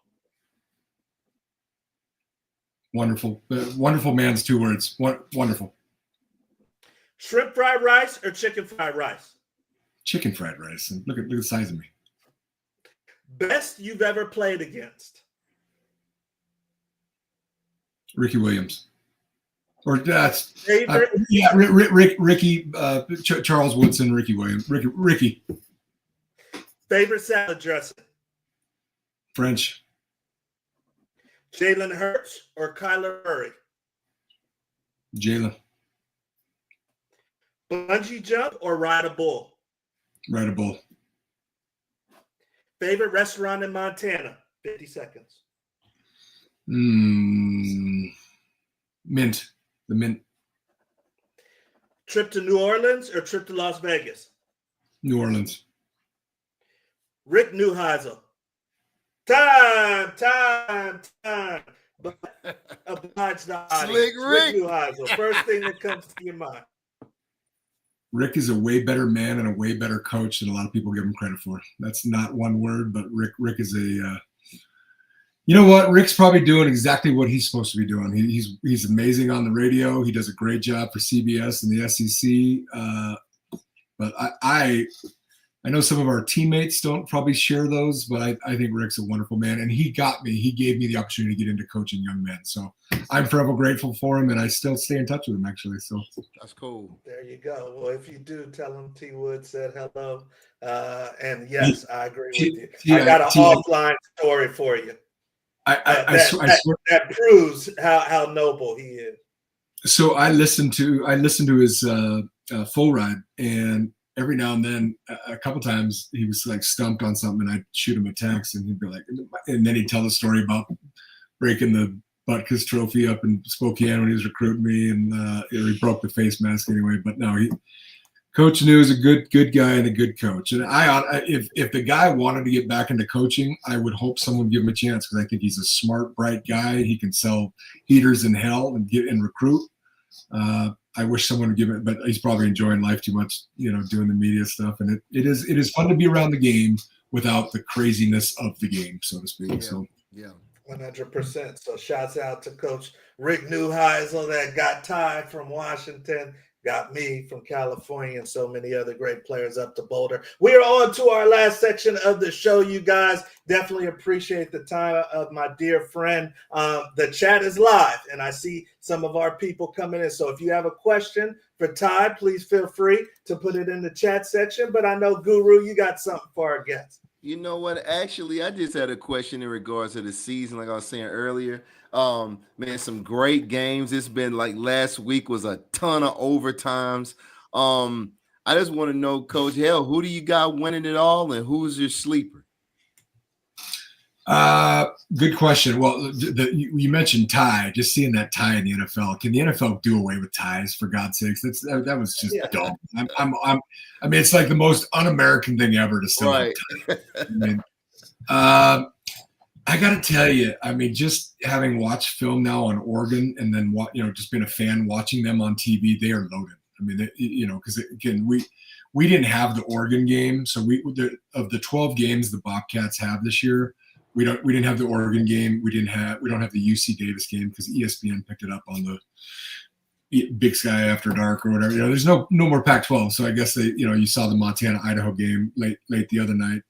Wonderful. Wonderful man's 2 words. Wonderful. Shrimp fried rice or chicken fried rice? Chicken fried rice. And look at the size of me. Best you've ever played against? Ricky Williams. Or that's favorite. Ricky Charles Woodson, Ricky Williams. Ricky. Favorite salad dressing? French. Jalen Hurts or Kyler Murray? Jalen. Bungee jump or ride a bull? Ride a bull. Favorite restaurant in Montana? 50 seconds. Mint. The Mint. Trip to New Orleans or trip to Las Vegas? New Orleans. Rick Neuheisel. Time. But oblige the audience. Slick Rick. Neuheisel. First thing that comes to your mind. Rick is a way better man and a way better coach than a lot of people give him credit for. That's not one word, but Rick is a you know what? Rick's probably doing exactly what he's supposed to be doing. He's amazing on the radio. He does a great job for CBS and the SEC. But I know some of our teammates don't probably share those, but I think Rick's a wonderful man. And he got me. He gave me the opportunity to get into coaching young men. So I'm forever grateful for him, and I still stay in touch with him, actually. So that's cool. There you go. Well, if you do, tell him T. Wood said hello. And yes, I agree with you. I got an offline story for you. I swear that proves how noble he is. So I listened to his full ride, and every now and then, a couple times, he was like stumped on something, and I'd shoot him a text, and he'd be like, and then he'd tell the story about breaking the Butkus trophy up in Spokane when he was recruiting me, and he broke the face mask anyway. But no, Coach New is a good guy and a good coach. And if the guy wanted to get back into coaching, I would hope someone would give him a chance, because I think he's a smart, bright guy. He can sell heaters in hell and get and recruit. I wish someone would give it, but he's probably enjoying life too much, doing the media stuff. And it is fun to be around the game without the craziness of the game, so to speak. Yeah. 100%. So shouts out to Coach Rick Neuheisel that got Ty from Washington, got me from California, and so many other great players up to Boulder. We are on to our last section of the show, you guys. Definitely appreciate the time of my dear friend. The chat is live, and I see some of our people coming in. So if you have a question for Ty, please feel free to put it in the chat section. But I know, Guru, you got something for our guests. You know what? Actually, I just had a question in regards to the season, like I was saying earlier. Man, some great games. It's been like last week was a ton of overtimes. I just want to know, Coach Hell, who do you got winning it all, and who's your sleeper? Good question. Well, you mentioned tie. Just seeing that tie in the NFL. Can the NFL do away with ties, for God's sakes? That was just dumb. I mean, it's like the most un-American thing ever to still have tie. I got to tell you, I mean, just having watched film now on Oregon, and then just being a fan watching them on TV, they are loaded. I mean, because again, we didn't have the Oregon game, so of the 12 games the Bobcats have this year, we didn't have the Oregon game. We don't have the UC Davis game because ESPN picked it up on the Big Sky After Dark or whatever. There's no more Pac-12, so I guess you saw the Montana Idaho game late the other night.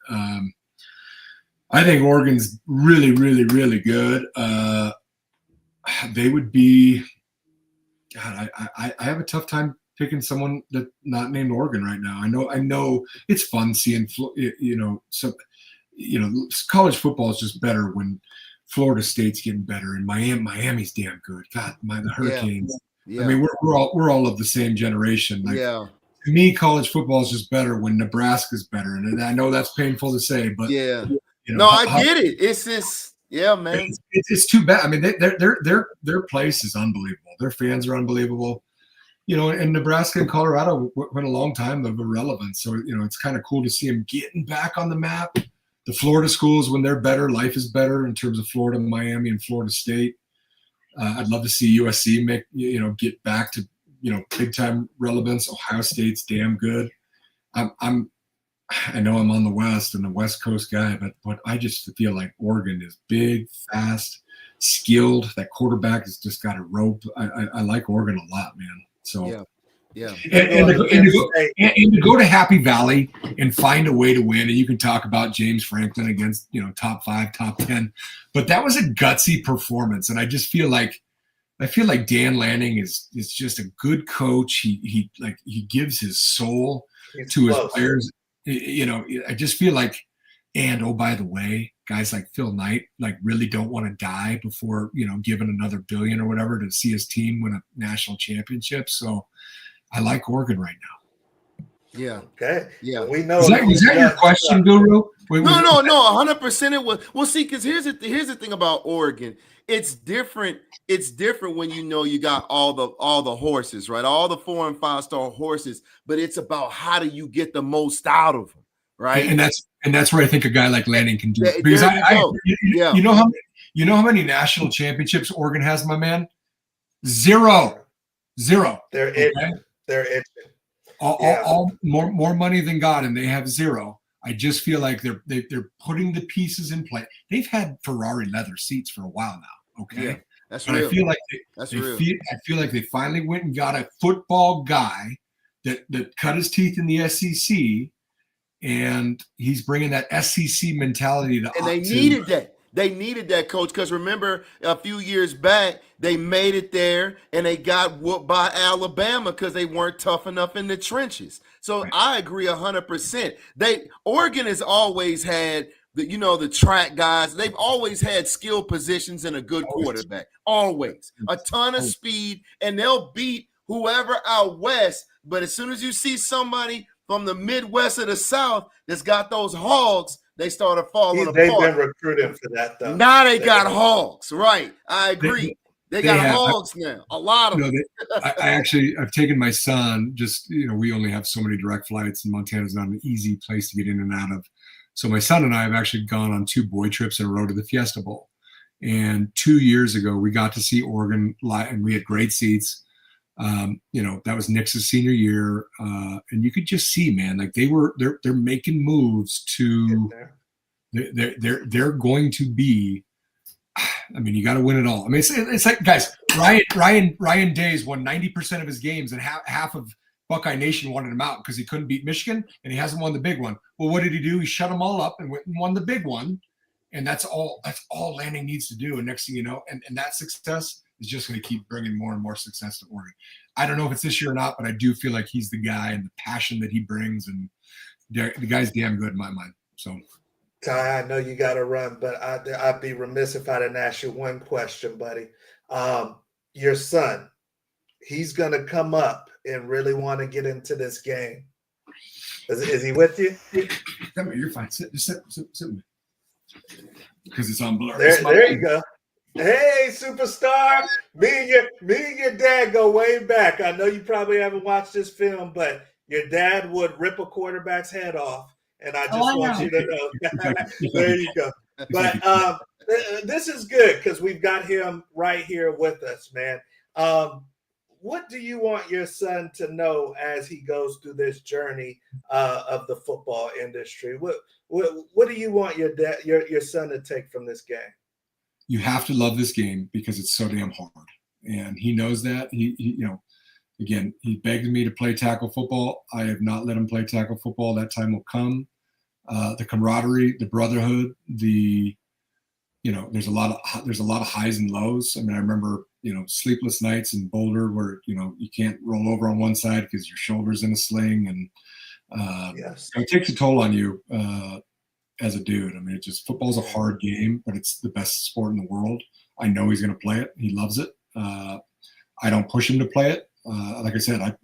I think Oregon's really, really, really good. They would be. God, I have a tough time picking someone that's not named Oregon right now. I know it's fun seeing college football is just better when Florida State's getting better, and Miami's damn good. God, the Hurricanes. Yeah. I mean, we're all of the same generation. Like, to me, college football is just better when Nebraska's better, and I know that's painful to say, but I get it. It's just man. It's too bad. I mean, their place is unbelievable. Their fans are unbelievable. And Nebraska and Colorado went a long time of irrelevance. So, it's kind of cool to see them getting back on the map. The Florida schools, when they're better, life is better in terms of Florida, Miami, and Florida State. I'd love to see USC get back to, big time relevance. Ohio State's damn good. I know I'm on the West and the West Coast guy, but I just feel like Oregon is big, fast, skilled. That quarterback has just got a rope. I like Oregon a lot, man. So yeah. And to go to Happy Valley and find a way to win, and you can talk about James Franklin against top 5, top 10, but that was a gutsy performance, and I just feel like Dan Lanning is just a good coach. He gives his soul to his players. I just feel like, and oh, by the way, guys like Phil Knight really don't want to die before given another $1 billion or whatever to see his team win a national championship. So I like Oregon right now. Yeah. Okay. Yeah. We know. Is that your question, Guru? No, 100%. It was. Well, see, because here's the thing about Oregon. It's different. It's different when you got all the horses, right? All the 4- and 5-star horses, but it's about how do you get the most out of them, right? And that's where I think a guy like Lanning can do it. Because you know how many national championships Oregon has, my man? Zero. They're itching. They're itching. All more money than God, and they have zero. I just feel like they're putting the pieces in place. They've had Ferrari leather seats for a while now. Okay, yeah, that's but real. I feel like I feel like they finally went and got a football guy that cut his teeth in the SEC, and he's bringing that SEC mentality to. And they needed that. They needed that, coach, because remember a few years back, they made it there and they got whooped by Alabama because they weren't tough enough in the trenches. So right. I agree 100%. Oregon has always had the track guys. They've always had skill positions and a good quarterback. Always. A ton of speed, and they'll beat whoever out west. But as soon as you see somebody from the Midwest or the South that's got those hogs, they started falling apart. They've been recruiting for that, though. Now they got hogs, right? I agree. They got hogs now. A lot of them. I've taken my son. Just we only have so many direct flights, and Montana's not an easy place to get in and out of. So my son and I have actually gone on 2 boy trips in a row to the Fiesta Bowl. And 2 years ago, we got to see Oregon live, and we had great seats. That was Nick's senior year, and you could just see, man, like they're making moves to. They're going to be. I mean, you got to win it all. I mean, it's like, guys, Ryan Days won 90% of his games, and half of Buckeye Nation wanted him out because he couldn't beat Michigan, and he hasn't won the big one. Well, what did he do? He shut them all up and went and won the big one, and that's all Lanning needs to do. And next thing you know, and that success is just going to keep bringing more and more success to Oregon. I don't know if it's this year or not, but I do feel like he's the guy, and the passion that he brings, and the guy's damn good in my mind. So. Ty, I know you got to run, but I'd be remiss if I didn't ask you one question, buddy. Your son, he's going to come up and really want to get into this game. Is he with you? Come here, you're fine. Sit with me. Because it's on blur. There you go. Hey, superstar. Me and your dad go way back. I know you probably haven't watched this film, but your dad would rip a quarterback's head off. And I just want you to know. There you go. But this is good because we've got him right here with us, man. What do you want your son to know as he goes through this journey of the football industry? What do you want your son to take from this game? You have to love this game because it's so damn hard, and he knows that. Again, he begged me to play tackle football. I have not let him play tackle football. That time will come. The camaraderie, the brotherhood, there's a lot of highs and lows. I mean, I remember, sleepless nights in Boulder where, you can't roll over on one side because your shoulder's in a sling, and yes. it takes a toll on you. as a dude. I mean, it's just football's a hard game, but it's the best sport in the world. I know he's going to play it. He loves it. I don't push him to play it. Like I said,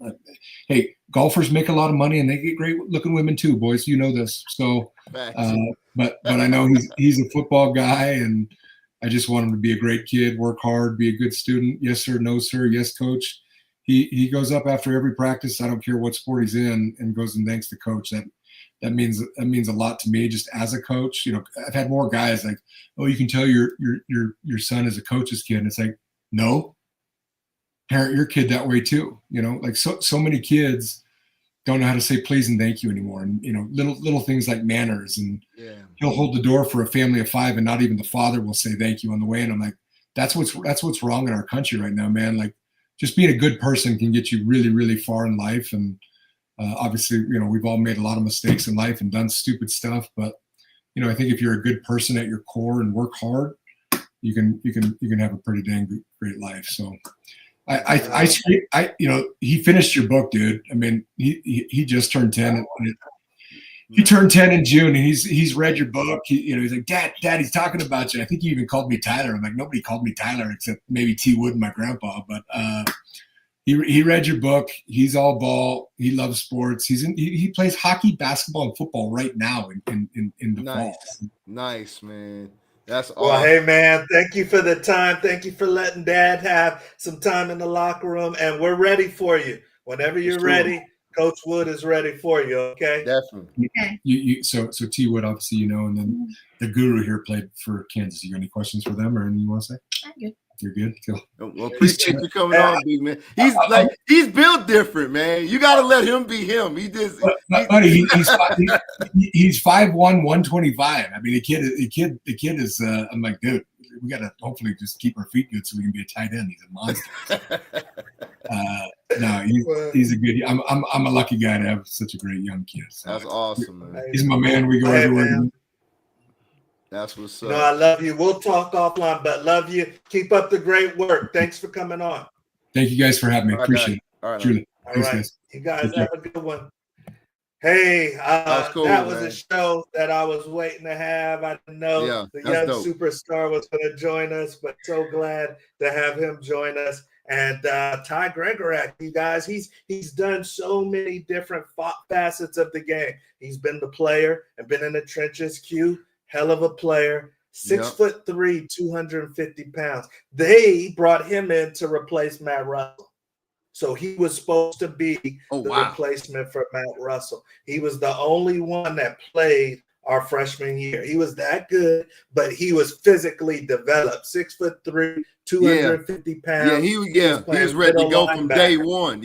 hey, golfers make a lot of money and they get great looking women too, boys. You know this. So, but I know he's a football guy, and I just want him to be a great kid, work hard, be a good student. Yes, sir. No, sir. Yes, coach. He goes up after every practice. I don't care what sport he's in, and goes and thanks the coach. That means a lot to me, just as a coach. You know, I've had more guys like, oh, you can tell your son is a coach's kid. And it's like, no, parent your kid that way too. You know, like so many kids don't know how to say please and thank you anymore. And, you know, little things like manners, and he'll hold the door for a family of 5 and not even the father will say thank you on the way. And I'm like, that's what's wrong in our country right now, man. Like, just being a good person can get you really, really far in life. And obviously, you know, we've all made a lot of mistakes in life and done stupid stuff. But, you know, I think if you're a good person at your core and work hard, you can have a pretty dang great life. So you know, he finished your book, dude. I mean, he just turned 10. He turned 10 in June, and he's read your book. He's like, Dad, he's talking about you. I think he even called me Tyler. I'm like, nobody called me Tyler except maybe T. Wood and my grandpa. But he read your book. He's all ball. He loves sports. He plays hockey, basketball, and football right now in the fall. Nice, man. That's awesome. Well, hey, man, thank you for the time. Thank you for letting Dad have some time in the locker room, and we're ready for you. Whenever you're ready, Coach Wood is ready for you, okay? Definitely. Okay. So T. Wood, obviously, you know, and then the guru here played for Kansas. You got any questions for them or anything you want to say? I'm good. You're good? Cool. Well, appreciate you coming on, big man. He's built different, man. You got to let him be him. He's 5'1", 125. I mean, the kid is. I'm like, dude, we got to hopefully just keep our feet good so we can be a tight end. He's a monster. No, he's a good. I'm a lucky guy to have such a great young kid. So that's awesome, man. He's my man. We go everywhere. That's what's up. No, I love you. We'll talk offline, but love you. Keep up the great work. Thanks for coming on. Thank you guys for having me. Appreciate it. All right. Truly. All right. Guys. You guys have a good one. Hey, that was a show that I was waiting to have. I didn't know the young superstar was going to join us, but so glad to have him join us. And Ty Gregorak, you guys, he's done so many different facets of the game. He's been the player and been in the trenches. Hell of a player, 6'3", 250 pounds. They brought him in to replace Matt Russell. So he was supposed to be the replacement for Matt Russell. He was the only one that played our freshman year. He was that good, but he was physically developed. 6'3", 250 pounds. Yeah, he was ready to go from day one.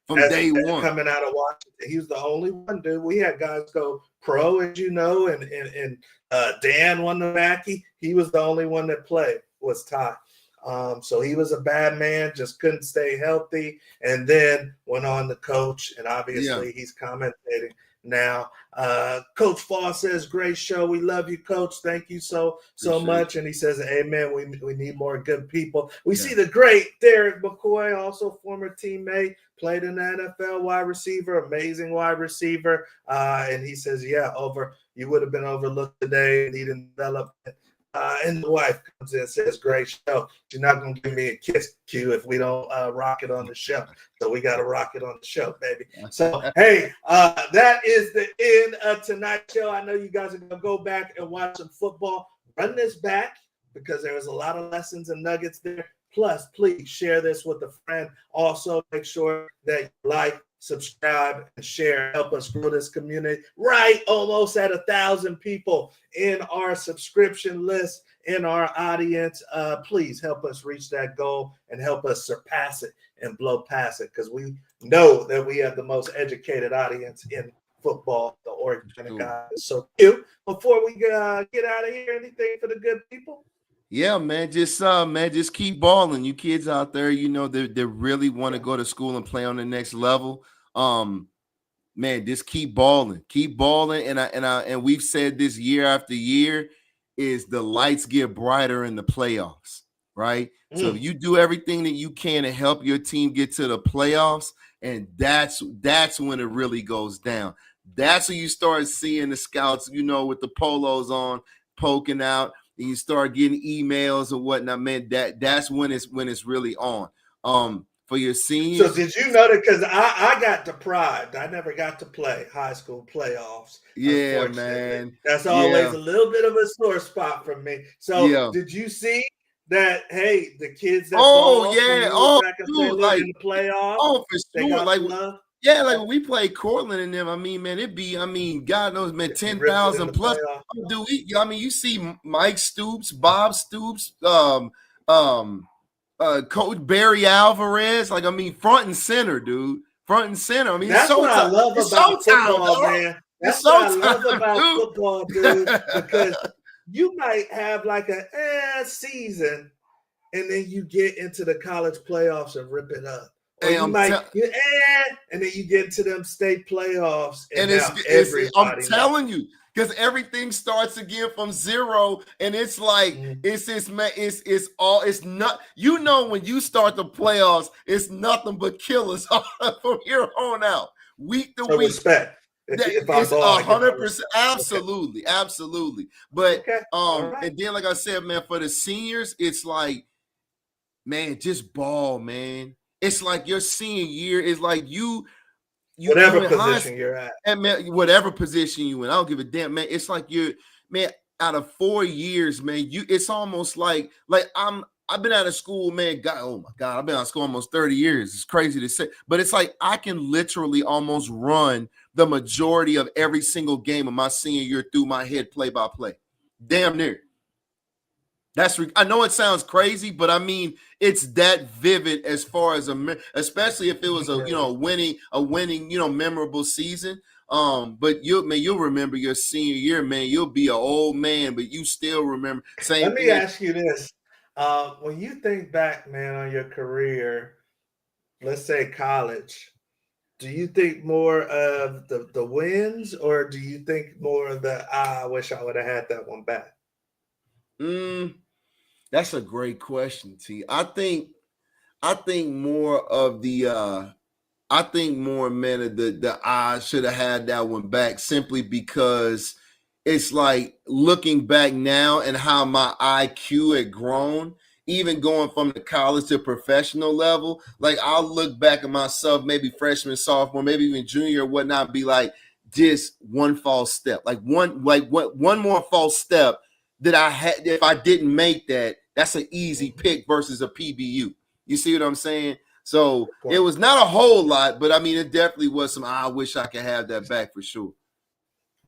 From day one. Coming out of Washington. He was the only one, dude. We had guys go pro, as you know, and Dan Wondermacky. He was the only one that played, was Ty. So he was a bad man, just couldn't stay healthy, and then went on to coach, and obviously he's commentating now. Coach Fall says, great show. We love you, Coach. Thank you so much. And he says, amen. We need more good people. We see the great Derek McCoy, also former teammate, played in the NFL, wide receiver, amazing wide receiver. And he says, you would have been overlooked today, needing development. And the wife comes in and says, great show. You're not going to give me a kiss, Q, if we don't rock it on the show. So we got to rock it on the show, baby. So, hey, that is the end of tonight's show. I know you guys are going to go back and watch some football. Run this back because there was a lot of lessons and nuggets there. Plus, please share this with a friend. Also, make sure that you like, subscribe, and share. Help us grow this community. Right, almost at 1,000 people in our subscription list, in our audience. Please help us reach that goal and help us surpass it and blow past it, because we know that we have the most educated audience in football, the Oregon guys. So, Q, before we get out of here, anything for the good people? Yeah, man, just keep balling. You kids out there, you know, they really want to go to school and play on the next level. Man, just keep balling. And we've said this year after year is the lights get brighter in the playoffs, right? So if you do everything that you can to help your team get to the playoffs, and that's when it really goes down. That's when you start seeing the scouts, you know, with the polos on, poking out, and you start getting emails and whatnot. Man, that's when it's really on. For your seniors. So did you know that? Because I got deprived. I never got to play high school playoffs. Yeah, unfortunately. Man. That's always a little bit of a sore sport for me. So did you see that? Hey, the kids that back and dude, like, in the playoffs. Oh, for sure. Like love. Yeah, like when we played Cortland and them, I mean, man, God knows, man, 10,000 plus. Do we? I mean, you see Mike Stoops, Bob Stoops, Coach Barry Alvarez, like, I mean, front and center, dude, front and center. I mean, that's what I love about football, man. That's what I love about football, dude, because you might have like a season, and then you get into the college playoffs and rip it up. Or you might, and then you get into them state playoffs, and I'm telling you, because everything starts again from zero, and it's like it's not. You know, when you start the playoffs, it's nothing but killers from here on out, week to week. Respect. It's 100%, absolutely. But and then, like I said, man, for the seniors, it's like, man, just ball, man. It's like your senior year is like you whatever position you're at, and man, whatever position you in, I don't give a damn, man. It's like out of 4 years, man, it's almost like I've been out of school, man. God, oh my God, I've been out of school almost 30 years. It's crazy to say, but it's like I can literally almost run the majority of every single game of my senior year through my head, play by play, damn near. I know it sounds crazy, but I mean, it's that vivid as far as especially if it was a winning, memorable season. But you'll remember your senior year, man. You'll be an old man, but you still remember. Let me ask you this: when you think back, man, on your career, let's say college, do you think more of the wins, or do you think more of I wish I would have had that one back? That's a great question, T. I think more of the man, of the I should have had that one back, simply because it's like looking back now and how my IQ had grown, even going from the college to professional level. Like, I'll look back at myself, maybe freshman, sophomore, maybe even junior or whatnot, and be like, just one false step, one more false step that I had. If I didn't make that, that's an easy pick versus a PBU. You see what I'm saying? So it was not a whole lot, but I mean, it definitely was some, I wish I could have that back for sure.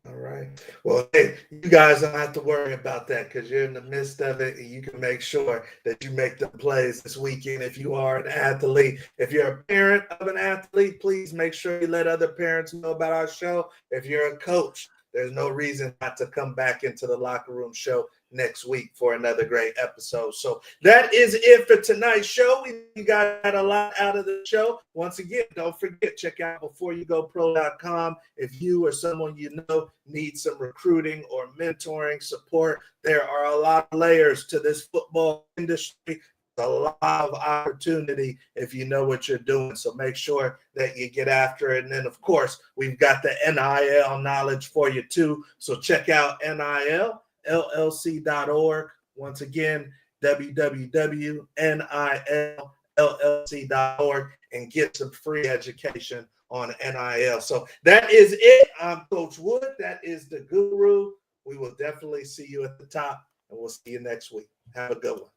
All right. Well, hey, you guys don't have to worry about that because you're in the midst of it, and you can make sure that you make the plays this weekend. If you are an athlete, if you're a parent of an athlete, please make sure you let other parents know about our show. If you're a coach, there's no reason not to come back into the Locker Room Show next week for another great episode. So that is it for tonight's show. We got a lot out of the show. Once again, don't forget, check out beforeyougogopro.com. If you or someone you know needs some recruiting or mentoring support, there are a lot of layers to this football industry. A lot of opportunity if you know what you're doing. So make sure that you get after it. And then, of course, we've got the NIL knowledge for you too. So check out NILLLC.org. Once again, www.nilllc.org, and get some free education on NIL. So that is it. I'm Coach Wood. That is the Guru. We will definitely see you at the top, and we'll see you next week. Have a good one.